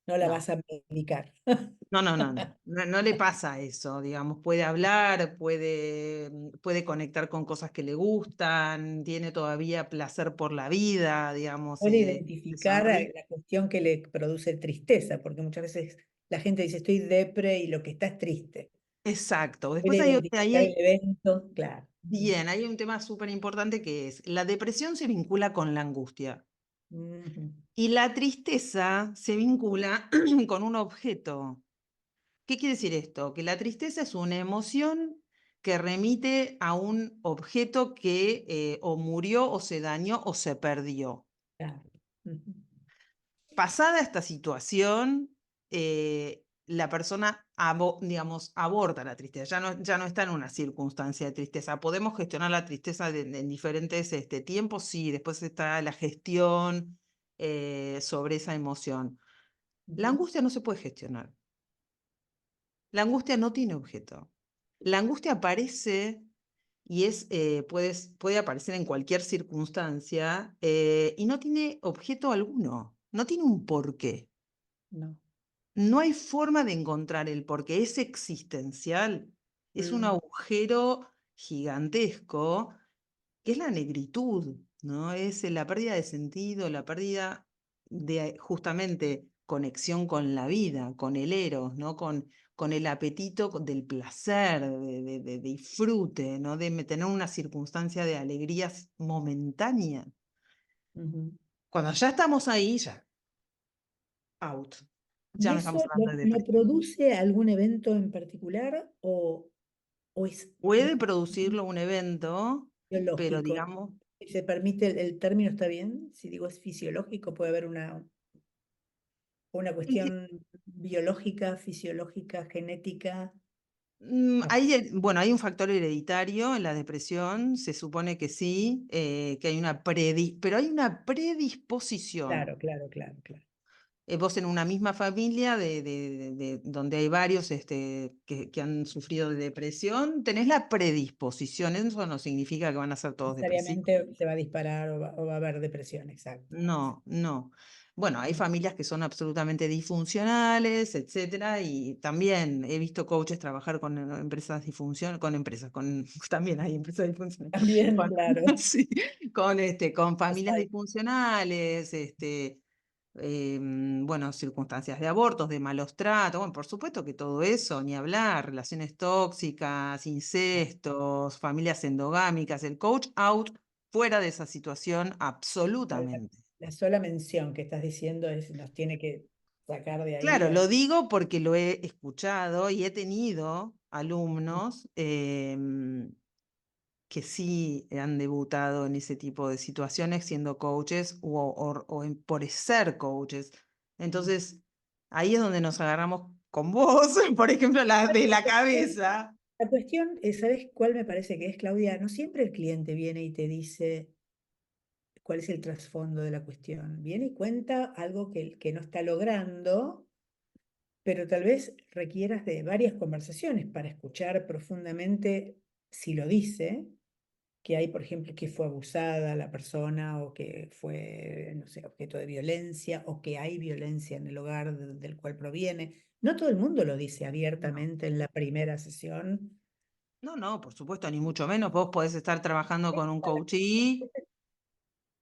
No la no. vas a medicar. No, no, no, no, no, no le pasa eso, digamos, puede hablar, puede conectar con cosas que le gustan, tiene todavía placer por la vida, digamos, Puede se identificar sonríe. la cuestión que le produce tristeza, porque muchas veces la gente dice estoy depre y lo que está es triste. Exacto. Puede Después identificar el evento, claro. bien, hay un tema súper importante que es, la depresión se vincula con la angustia Ujú, y la tristeza se vincula con un objeto. ¿Qué quiere decir esto? Que la tristeza es una emoción que remite a un objeto que o murió o se dañó o se perdió. claro. Ujú, Pasada esta situación, la persona, digamos, aborda la tristeza, ya no está en una circunstancia de tristeza. ¿Podemos gestionar la tristeza en diferentes tiempos? Sí, después está la gestión sobre esa emoción. La ujú. angustia no se puede gestionar. La angustia no tiene objeto. La angustia aparece y puede aparecer en cualquier circunstancia y no tiene objeto alguno, no tiene un porqué. No. No hay forma de encontrar el porqué, es existencial, es un Mm, agujero gigantesco que es la negritud, ¿no? Es la pérdida de sentido, la pérdida de justamente conexión con la vida, con el eros, ¿no? Con el apetito del placer, de disfrute, ¿no? De tener una circunstancia de alegrías momentánea. ujú. Cuando ya estamos ahí, ya, out. Ya ¿Y no estamos eso hablando de lo depresión. produce algún evento en particular o es Puede producirlo un evento, pero biológico? digamos, Si se permite el término, ¿está bien? Si digo es fisiológico, puede haber una cuestión biológica, fisiológica, genética. No, Bueno, hay un factor hereditario en la depresión, se supone que sí, que hay pero hay una predisposición. claro, claro, claro, claro. Vos en una misma familia donde hay varios que han sufrido de depresión, tenés la predisposición. Eso no significa que van a ser todos depresivos. Necesariamente se va a disparar o va a haber depresión, exacto. No, no. Bueno, hay Mm. familias que son absolutamente disfuncionales, etcétera, y también he visto coaches trabajar con empresas disfuncionales, con empresas, también hay empresas disfuncionales, También, con, claro. sí, con Los familias hay. disfuncionales, bueno, circunstancias de abortos, de malos tratos, bueno, por supuesto que todo eso, ni hablar, relaciones tóxicas, incestos, familias endogámicas, el coach out fuera de esa situación La, absolutamente. la sola mención que estás diciendo nos tiene que sacar de ahí. Claro, lo digo porque lo he escuchado y he tenido alumnos que sí han debutado en ese tipo de situaciones siendo coaches por ser coaches. Entonces, ahí es donde nos agarramos con vos, por ejemplo, la de la cabeza. La cuestión, ¿sabes cuál me parece que es, Claudia? No siempre el cliente viene y te dice cuál es el trasfondo de la cuestión. Viene y cuenta algo que no está logrando, pero tal vez requieras de varias conversaciones para escuchar profundamente si lo dice, que hay, por ejemplo, que fue abusada la persona o que fue, no sé, objeto de violencia o que hay violencia en el hogar del cual proviene. No todo el mundo lo dice No, abiertamente en la primera sesión. no, no, por supuesto, ni mucho menos. Vos podés estar trabajando con un coachee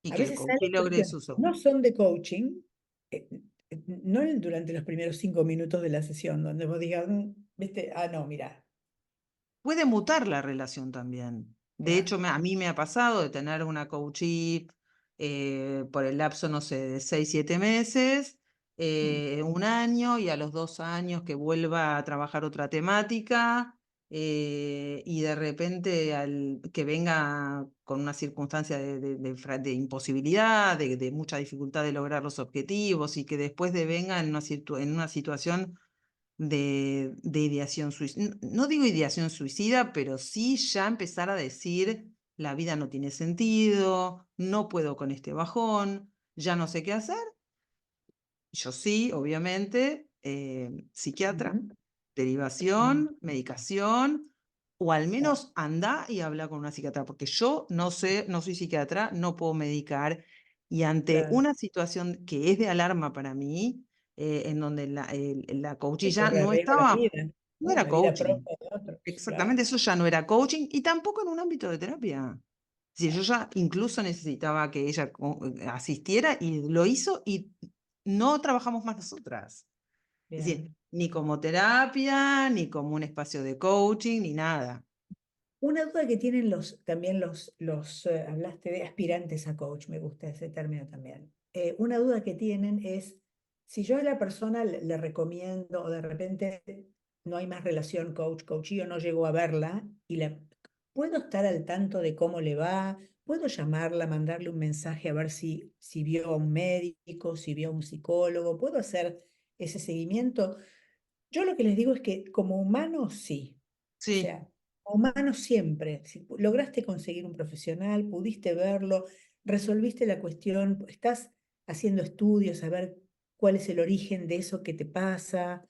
y A que el veces salen coachee logre cuestiones sus que no son de coaching, eh, no durante los primeros 5 minutos de la sesión, donde vos digas, viste, ah, no, mira, puede mutar la relación también. De claro. hecho, a mí me ha pasado de tener una coachee por el lapso, no sé, de 6, 7 meses, Mm, 1 año, y a los 2 años que vuelva a trabajar otra temática, y de repente que venga con una circunstancia de imposibilidad, de mucha dificultad de lograr los objetivos, y que después venga en una situación de ideación suicida. No digo ideación suicida, pero sí ya empezar a decir, la vida no tiene sentido, no puedo con este bajón, ya no sé qué hacer. Yo sí, obviamente, psiquiatra, ujú, mm, derivación, medicación, o al menos anda y habla con una psiquiatra, porque yo no sé, no soy psiquiatra, no puedo medicar, y ante claro. una situación que es de alarma para mí, en donde la coaching Y ya corre no riesgo la estaba, vida, no ¿no? era La vida coaching. propia de otros, Exactamente, claro. eso ya no era coaching y tampoco en un ámbito de terapia. Si yo ya incluso necesitaba que ella asistiera y lo hizo y no trabajamos más nosotras. Es decir, Bien. ni como terapia, ni como un espacio de coaching, ni nada. Una duda que tienen también hablaste de aspirantes a coach, me gusta ese término también. Una duda que tienen es, si yo a la persona le recomiendo o de repente no hay más relación coach-coachee o no llego a verla, ¿puedo estar al tanto de cómo le va? ¿Puedo llamarla, mandarle un mensaje a ver si vio a un médico, si vio a un psicólogo? ¿Puedo hacer ese seguimiento? Yo lo que les digo es que como humano sí, o Sí, sea, como humano siempre, si lograste conseguir un profesional, pudiste verlo, resolviste la cuestión, estás haciendo estudios a ver cuál es el origen de eso que te pasa,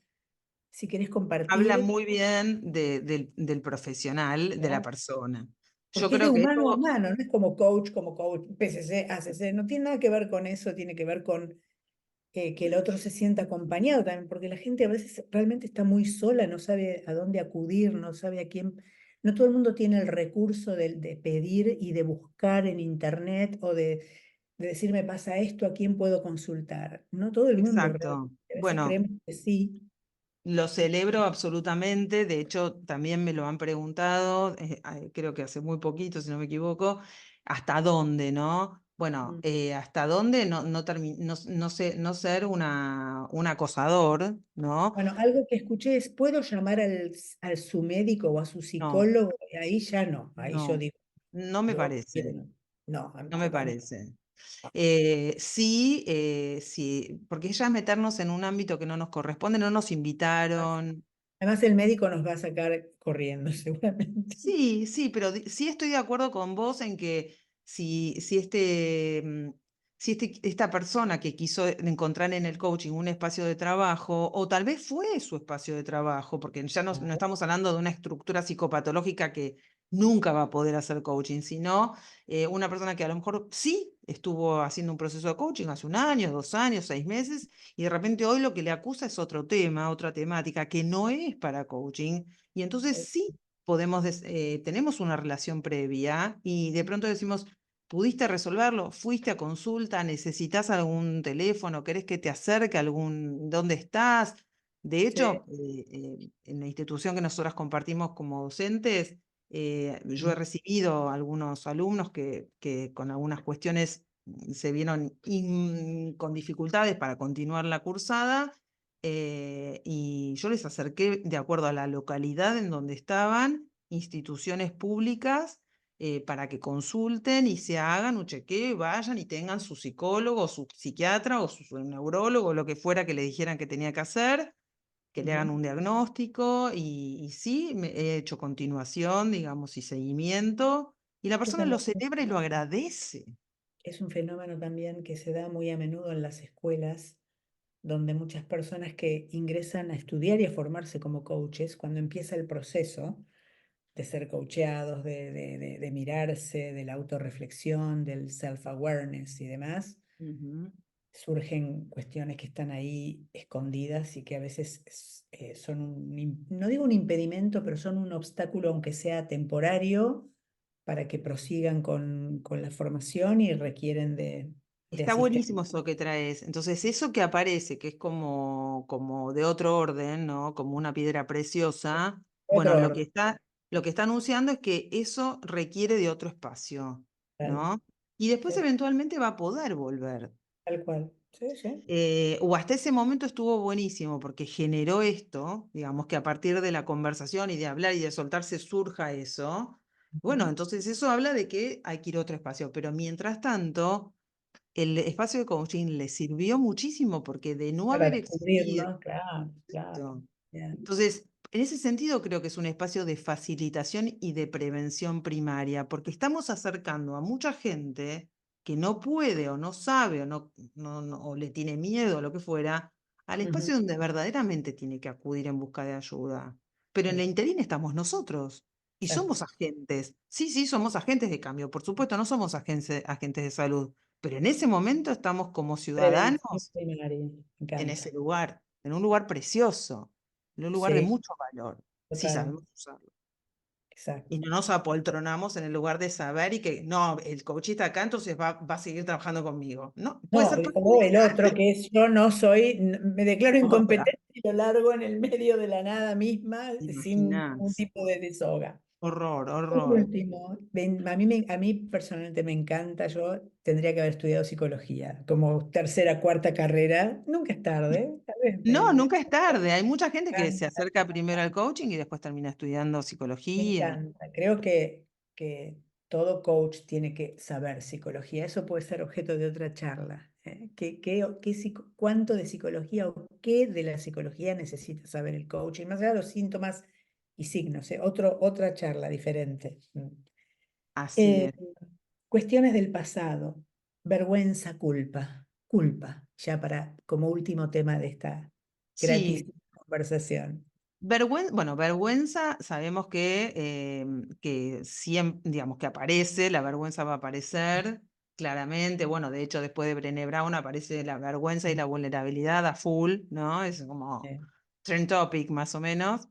si querés habla compartir, muy bien del profesional, de la ¿no? persona. Yo Porque es de creo que humano a esto, humano, no es como coach, PCC, ACC, no tiene nada que ver con eso, tiene que ver con que el otro se sienta acompañado también, porque la gente a veces realmente está muy sola, no sabe a dónde acudir, no sabe a quién, no todo el mundo tiene el recurso de pedir y de buscar en internet o de decir me pasa esto, a quién puedo consultar. No todo el mundo realmente, exacto. a veces Bueno, creemos que sí. lo celebro absolutamente, de hecho también me lo han preguntado, creo que hace muy poquito, si no me equivoco, ¿hasta dónde, no? Bueno, Mm. ¿hasta dónde no sé, no ser un acosador, ¿no? Bueno, algo que escuché es, ¿puedo llamar al su médico o a su No, psicólogo? Y ahí ya no, ahí yo no, digo, no me yo parece, quiero no. No, no me yo también. parece. Sí, sí, porque ya es meternos en un ámbito que no nos corresponde, no nos invitaron. Además, el médico nos va a sacar corriendo, seguramente. Sí, sí, pero sí estoy de acuerdo con vos en que si esta persona que quiso encontrar en el coaching un espacio de trabajo, o tal vez fue su espacio de trabajo, porque ya no estamos hablando de una estructura psicopatológica que nunca va a poder hacer coaching, sino una persona que a lo mejor sí estuvo haciendo un proceso de coaching hace 1 año, 2 años, 6 meses, y de repente hoy lo que le acusa es otro tema, otra temática que no es para coaching. Y entonces sí tenemos una relación previa y de pronto decimos, ¿pudiste resolverlo? ¿Fuiste a consulta? ¿Necesitas algún teléfono? ¿Querés que te acerque dónde estás? De Sí. hecho, en la institución que nosotras compartimos como docentes, yo he recibido algunos alumnos que con algunas cuestiones se vieron con dificultades para continuar la cursada, y yo les acerqué de acuerdo a la localidad en donde estaban, instituciones públicas, para que consulten y se hagan un chequeo y vayan y tengan su psicólogo, su psiquiatra o su neurólogo, lo que fuera que le dijeran que tenía que hacer, que le hagan Ujú. un diagnóstico y sí, he hecho continuación, digamos, y seguimiento, y la Esto persona lo también celebra y lo agradece. es un fenómeno también que se da muy a menudo en las escuelas, donde muchas personas que ingresan a estudiar y a formarse como coaches, cuando empieza el proceso de ser coacheados, de mirarse, de la autorreflexión, del self-awareness y demás, Ujú. surgen cuestiones que están ahí escondidas y que a veces son no digo un impedimento, pero son un obstáculo, aunque sea temporario, para que prosigan con la formación y requieren de Está asistencia. buenísimo eso que traes. Entonces, eso que aparece, que es como de otro orden, ¿no? Como una piedra preciosa, bueno, Otro orden, lo que está anunciando es que eso requiere de otro espacio, tal, ¿no? Y después sí, eventualmente va a poder volver. tal cual. Sí, sí. O hasta ese momento estuvo buenísimo porque generó esto, digamos que a partir de la conversación y de hablar y de soltarse surja eso. Bueno, Ujú. entonces eso habla de que hay que ir a otro espacio, pero mientras tanto el espacio de coaching le sirvió muchísimo porque de no Para haber existido descubrirlo, claro, claro. esto, Bien. entonces, en ese sentido creo que es un espacio de facilitación y de prevención primaria, porque estamos acercando a mucha gente que no puede o no sabe o le tiene miedo o lo que fuera, al Ujú. espacio donde verdaderamente tiene que acudir en busca de ayuda. Pero en Sí, la interín estamos nosotros y exacto. somos agentes. Sí, sí, somos agentes de cambio, por supuesto, no somos agentes de salud, pero en ese momento estamos como Prevención ciudadanos primaria, me en encanta. ese lugar, en un lugar precioso, en un lugar de Sí, mucho valor, si total, sabemos usarlo. Y exacto. no nos apoltronamos en el lugar de saber y que no, el coachista acá entonces va a seguir trabajando conmigo. No, puede No, ser parte o el otro de que es yo no soy, me declaro otra. incompetente y lo largo en el medio de la nada misma ¿Te sin ningún imaginas? tipo de desahoga. Horror, Por horror. último, a mí personalmente me encanta, yo tendría que haber estudiado psicología como tercera, cuarta carrera, nunca es tarde, tal vez No, nunca es tarde. Hay mucha gente que se encanta. acerca primero al coaching y después termina estudiando Me psicología. encanta. Creo que todo coach tiene que saber psicología. Eso puede ser objeto de otra charla. ¿Cuánto de psicología o qué de la psicología necesita saber el coach? Y más allá de los síntomas y signos, otra charla diferente. Así Eh, es. cuestiones del pasado. Vergüenza, culpa. Culpa, ya como último tema de esta Sí, gratis conversación. Bueno, vergüenza, sabemos que siempre, digamos, que aparece, la vergüenza va a aparecer claramente. Bueno, de hecho, después de Brené Brown aparece la vergüenza y la vulnerabilidad a full, ¿no? Es como Eh, trend topic más o menos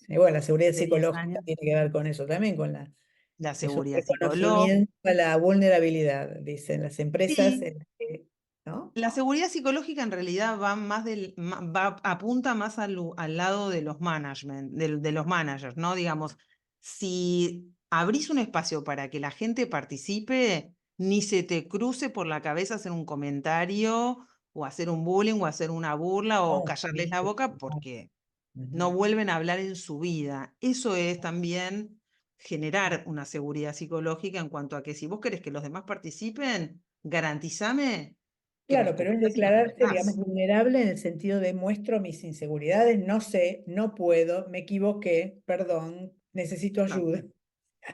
Y bueno, la seguridad de 10 psicológica años. tiene que ver con eso también, La es un seguridad psicológica. reconocimiento a la vulnerabilidad, dicen las empresas, Sí, ¿no? la seguridad psicológica en realidad va más apunta más al lado de los management, de los managers, ¿no? Digamos, si abrís un espacio para que la gente participe, ni se te cruce por la cabeza hacer un comentario o hacer un bullying o hacer una burla o No, callarles sí, la sí, boca no. porque no Ujú. vuelven a hablar en su vida. Eso es también generar una seguridad psicológica en cuanto a que si vos querés que los demás participen, garantizame que los Claro, pero es escuchás y los declararse, digamos, respetás. vulnerable en el sentido de muestro mis inseguridades, no sé, no puedo, me equivoqué, perdón, necesito Exacto, ayuda.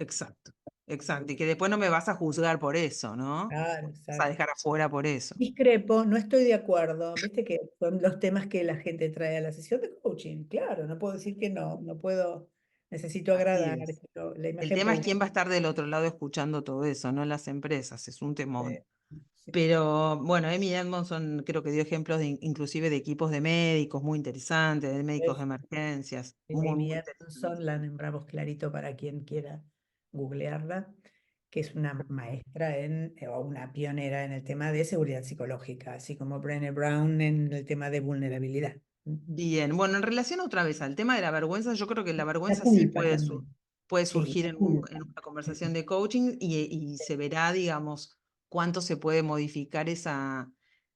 exacto, exacto. Y que después no me vas a juzgar por eso, ¿no? Claro, Vas a exacto. dejar afuera por eso. Discrepo, no estoy de acuerdo. Viste que son los temas que la gente trae a la sesión de coaching. Claro, no puedo decir que no, no puedo, necesito Así agradar, es. la El imagen tema es pública. quién va a estar del otro lado escuchando todo eso, no las empresas, es un temón. eh, sí, Pero bueno, Amy Edmondson creo que dio ejemplos inclusive de equipos de médicos muy interesantes, de médicos de es- emergencias, muy, Amy muy interesantes. Edmondson, la nombramos clarito para quien quiera googlearla, que es una maestra o una pionera en el tema de seguridad psicológica, así como Brené Brown en el tema de vulnerabilidad. Bien, bueno, en relación otra vez al tema de la vergüenza, yo creo que la La vergüenza sí culpa también. puede Sí, surgir la en culpa. una conversación de coaching y se verá, digamos, cuánto se puede modificar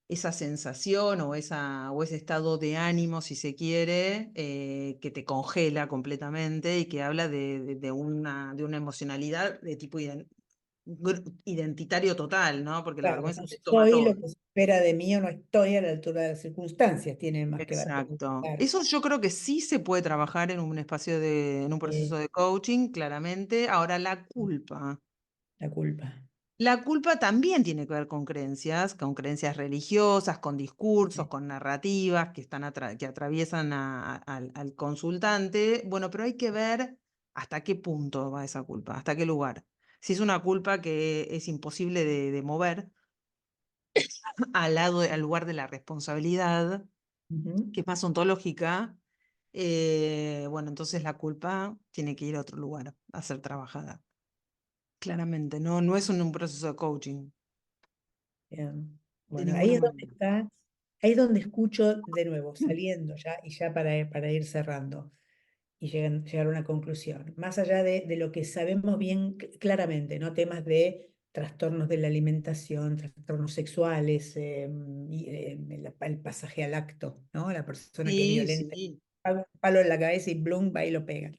esa sensación o ese estado de ánimo, si se quiere, que te congela completamente y que habla de una emocionalidad de tipo identitario total, ¿no? Porque la Claro, vergüenza no te toma soy lo todo. que se espera de mí o no estoy a la altura de las circunstancias, tiene más que ver con eso, Exacto. claro. Eso yo creo que sí se puede trabajar en un en un proceso de coaching, claramente. Ahora, La culpa. la culpa también tiene que ver con creencias religiosas, con discursos, Sí. con narrativas que que atraviesan al consultante. Bueno, pero hay que ver hasta qué punto va esa culpa, hasta qué lugar. Si es una culpa que es imposible de mover al lugar de la responsabilidad, Ujú. que es más ontológica, bueno, entonces la culpa tiene que ir a otro lugar a ser trabajada. Claramente, no es un proceso de coaching, Bien. de Bueno, ninguna ahí es donde manera. está, ahí es donde escucho de nuevo, saliendo ya, y ya para ir cerrando y llegar a una conclusión. Más allá de lo que sabemos bien claramente, ¿no? Temas de trastornos de la alimentación, trastornos sexuales, el pasaje al acto, ¿no? La persona que es Sí, violenta, sí. un palo en la cabeza y blum, va y lo pega.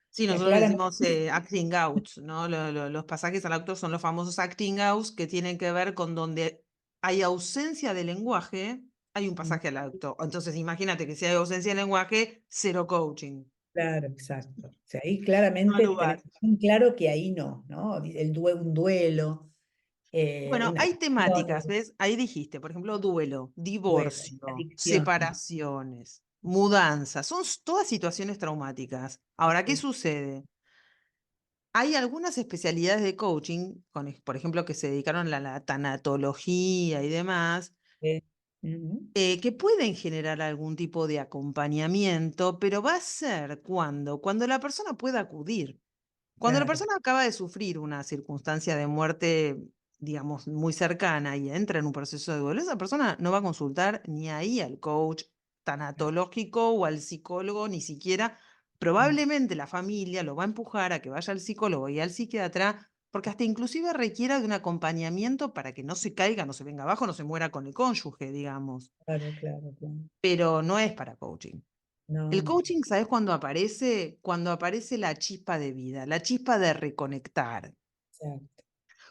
Sí, Ya nosotros claramente, decimos acting out, ¿no? Los pasajes al acto son los famosos acting outs que tienen que ver con donde hay ausencia de lenguaje, hay un pasaje al acto. Entonces, imagínate que si hay ausencia de lenguaje, cero coaching. claro, exacto. O sea, ahí No hay claramente lugar. tenemos bien claro que ahí no, ¿no? Un duelo, Bueno, una hay temáticas, pasión, ¿ves? Ahí dijiste, por ejemplo, duelo, duelo, divorcio, adicción. separaciones, mudanzas, son todas situaciones traumáticas. Ahora, ¿qué Sí, sucede? Hay algunas especialidades de coaching, por ejemplo, que se dedicaron a la tanatología y demás, sí. Ujú. que pueden generar algún tipo de acompañamiento, pero va a ser cuando la persona pueda acudir. Cuando la Claro, persona acaba de sufrir una circunstancia de muerte, digamos, muy cercana y entra en un proceso de duelo, esa persona no va a consultar ni ahí al coach claro. tanatológico o al psicólogo, ni siquiera. Mm. Probablemente la familia lo va a empujar a que vaya al psicólogo y al psiquiatra, porque hasta inclusive requiera de un acompañamiento para que no se caiga, no se venga abajo, no se muera con el cónyuge, digamos. Claro, claro, claro. Pero no es para coaching. No, El no, coaching, ¿sabes cuándo aparece? Cuando aparece la chispa de vida, la chispa de reconectar exacto.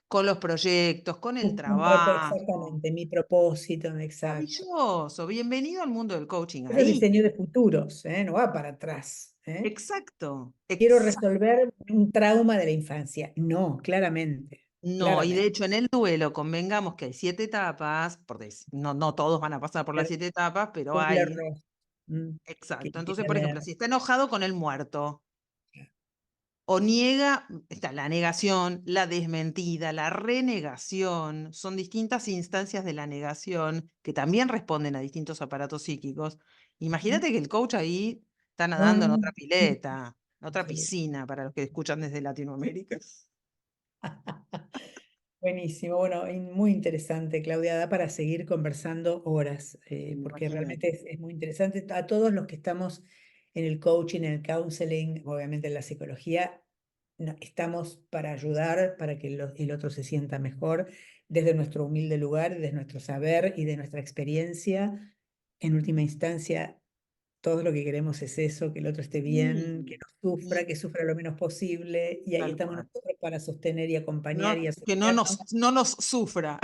con los proyectos, con el trabajo. Exactamente, mi propósito, exacto. Maravilloso. Bienvenido al mundo del coaching. Eso es Ahí. diseño de futuros, ¿eh? No va para atrás, ¿eh? Exacto. Quiero Exacto. resolver un trauma de la infancia. No, claramente, No, y de claramente. hecho en el duelo convengamos que hay 7 etapas, porque no todos van a pasar por las 7 etapas, pero Doble hay. rostro, mm, que Exacto. hay que Entonces, por ejemplo, tener. si está enojado con el muerto, o niega, está la negación, la desmentida, la renegación, son distintas instancias de la negación que también responden a distintos aparatos psíquicos. Mm. Imagínate que el coach ahí está No, nadando en no, otra sí, pileta, en otra absoluto. piscina para los que escuchan desde Latinoamérica. Buenísimo, bueno, muy interesante, Claudia, da para seguir conversando horas, porque realmente Imagínate. es muy interesante. A todos los que estamos en el coaching, en el counseling, obviamente en la psicología, estamos para ayudar, para que el otro se sienta mejor, desde nuestro humilde lugar, desde nuestro saber y de nuestra experiencia. En última instancia, todo lo que queremos es eso, que el otro esté bien, que Y, no sufra, y que sufra lo menos posible, y ahí tal estamos cual. nosotros para sostener y acompañar y Que no acercarnos. no nos sufra.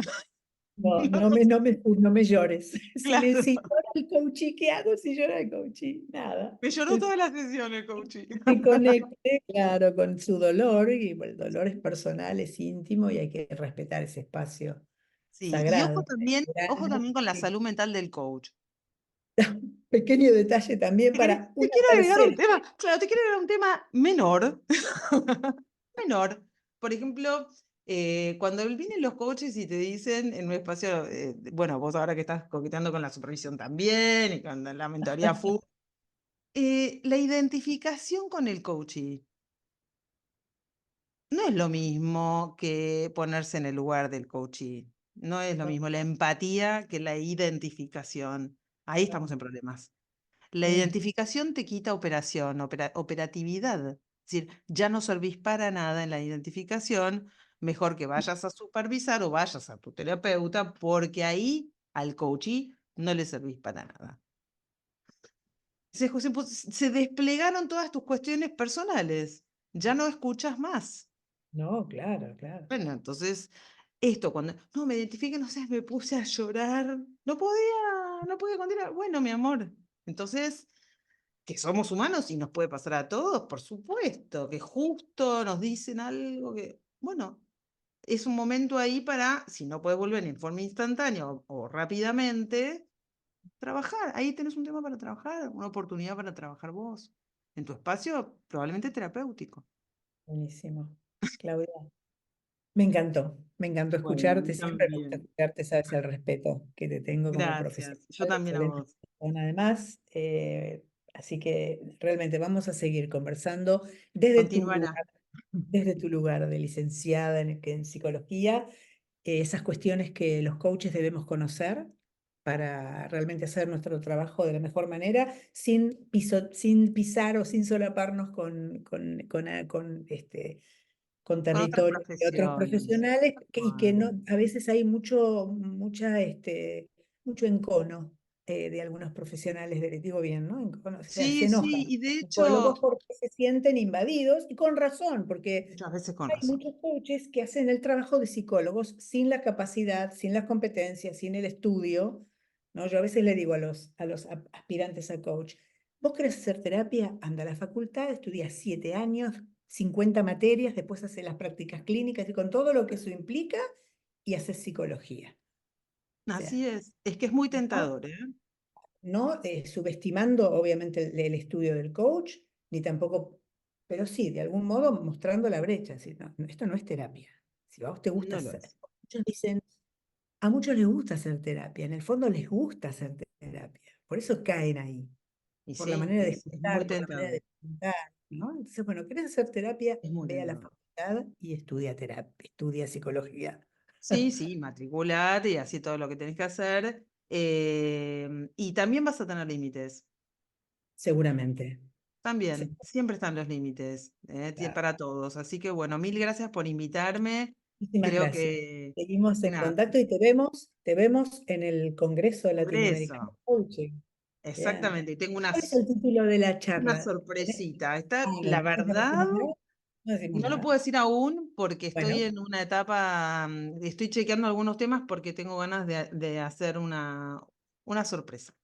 No, No, no me llores. claro. Si llora el coaching, ¿qué hago si llora el coaching? Nada. Me lloró toda la sesión el coaching. Que conecte, claro, con su dolor, y bueno, el dolor es personal, es íntimo, y hay que respetar ese espacio Sí, y sagrado. ojo también con la salud mental del coach. Pequeño detalle también para Te una quiero agregar un tercera. tema, claro, te quiero agregar un tema menor, menor. Por ejemplo, cuando vienen los coaches y te dicen en un espacio, bueno, vos ahora que estás coqueteando con la supervisión también y con la mentoría full, la identificación con el coachee no es lo mismo que ponerse en el lugar del coachee. No es lo mismo la empatía que la identificación. Ahí estamos en problemas. La Mm, identificación te quita operatividad. Es decir, ya no servís para nada en la identificación, mejor que vayas a supervisar o vayas a tu terapeuta, porque ahí al coach y no le servís para nada. Se desplegaron todas tus cuestiones personales, ya no escuchas más. No, claro, claro. Bueno, entonces, esto cuando, no, me identifiqué, no sé, me puse a llorar, no podía continuar. Bueno, mi amor, entonces, que somos humanos y nos puede pasar a todos, por supuesto, que justo nos dicen algo que, bueno, es un momento ahí para, si no puedes volver en forma instantánea o rápidamente, trabajar. Ahí tenés un tema para trabajar, una oportunidad para trabajar vos, en tu espacio probablemente terapéutico. Buenísimo. Claudia, me encantó Bueno, a escucharte, mí siempre me gusta también. escucharte, sabes el respeto que te tengo como profesional, Gracias. Yo también a excelente vos. persona además, así que realmente vamos a seguir conversando desde tu Continuará. lugar, desde tu lugar de licenciada en psicología, esas cuestiones que los coaches debemos conocer para realmente hacer nuestro trabajo de la mejor manera, sin pisar o sin solaparnos con Con otras territorios de otros profesiones. profesionales Tal y que cual. no, a veces hay mucho encono de algunos profesionales, digo bien, ¿no? Encono, o sea, se Sí, sí, enojan y de los hecho, psicólogos porque se sienten invadidos y con razón, porque muchas veces con hay razón. muchos coaches que hacen el trabajo de psicólogos sin la capacidad, sin las competencias, sin el estudio, ¿no? Yo a veces le digo a los aspirantes a coach, vos querés hacer terapia, anda a la facultad, estudias 7 años, 50 materias, después haces las prácticas clínicas y con todo lo que eso implica y haces psicología. O sea, Así es. Es que es muy no, tentador, ¿eh? no subestimando obviamente el estudio del coach, ni tampoco, pero sí, de algún modo mostrando la brecha. Así, no, esto no es terapia. Si a vos te gusta No lo hacer, es. muchos dicen, a muchos les gusta hacer terapia, en el fondo les gusta hacer terapia, por eso caen ahí, Y por la sí, manera de es muy explicar, por la manera tentador. de preguntar, ¿no? Entonces, bueno, ¿querés hacer terapia? Es muy Ve a la tentador. facultad y estudia terapia, estudia psicología. Sí, sí, matriculate y así todo lo que tenés que hacer. Y también vas a tener límites. Seguramente. También, Sí, siempre están los límites, claro. para todos. Así que bueno, mil gracias por invitarme. Muchísimas Creo gracias. que, Seguimos en nada, contacto y te vemos en el Congreso Latinoamericano Congreso, de Coaching. Bien. exactamente. Y tengo ¿Cuál es el título de la una charla? sorpresita. ¿No La no verdad, decimos nada? No decimos no lo nada. puedo decir aún porque estoy Bueno, en una etapa, estoy chequeando algunos temas porque tengo ganas de hacer una sorpresa.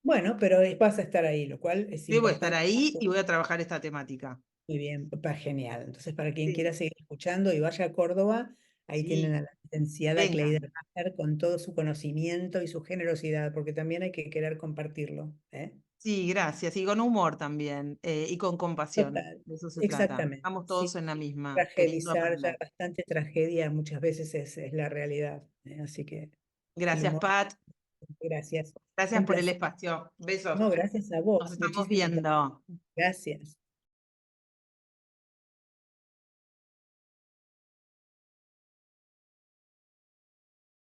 bueno, pero vas a estar ahí, lo cual es Yo voy a estar importante. ahí y voy a trabajar esta temática. Muy bien, genial. Entonces, para quien quiera Sí, seguir escuchando y vaya a Córdoba, ahí tienen sí, a la licenciada Cleide vengan. Macher con todo su conocimiento y su generosidad, porque también hay que querer compartirlo, ¿eh? Sí, gracias. Y con humor también, y con compasión. Total, De eso se trata. exactamente. Estamos todos Sí, en la misma, queriendo tragedizar ya aprender. bastante tragedia muchas veces es la realidad, ¿eh? Así que el Gracias, humor, Pat. gracias. Gracias Un por el placer. espacio. Besos. No, gracias a Nos vos. estamos Muchísimas gracias. viendo. Gracias.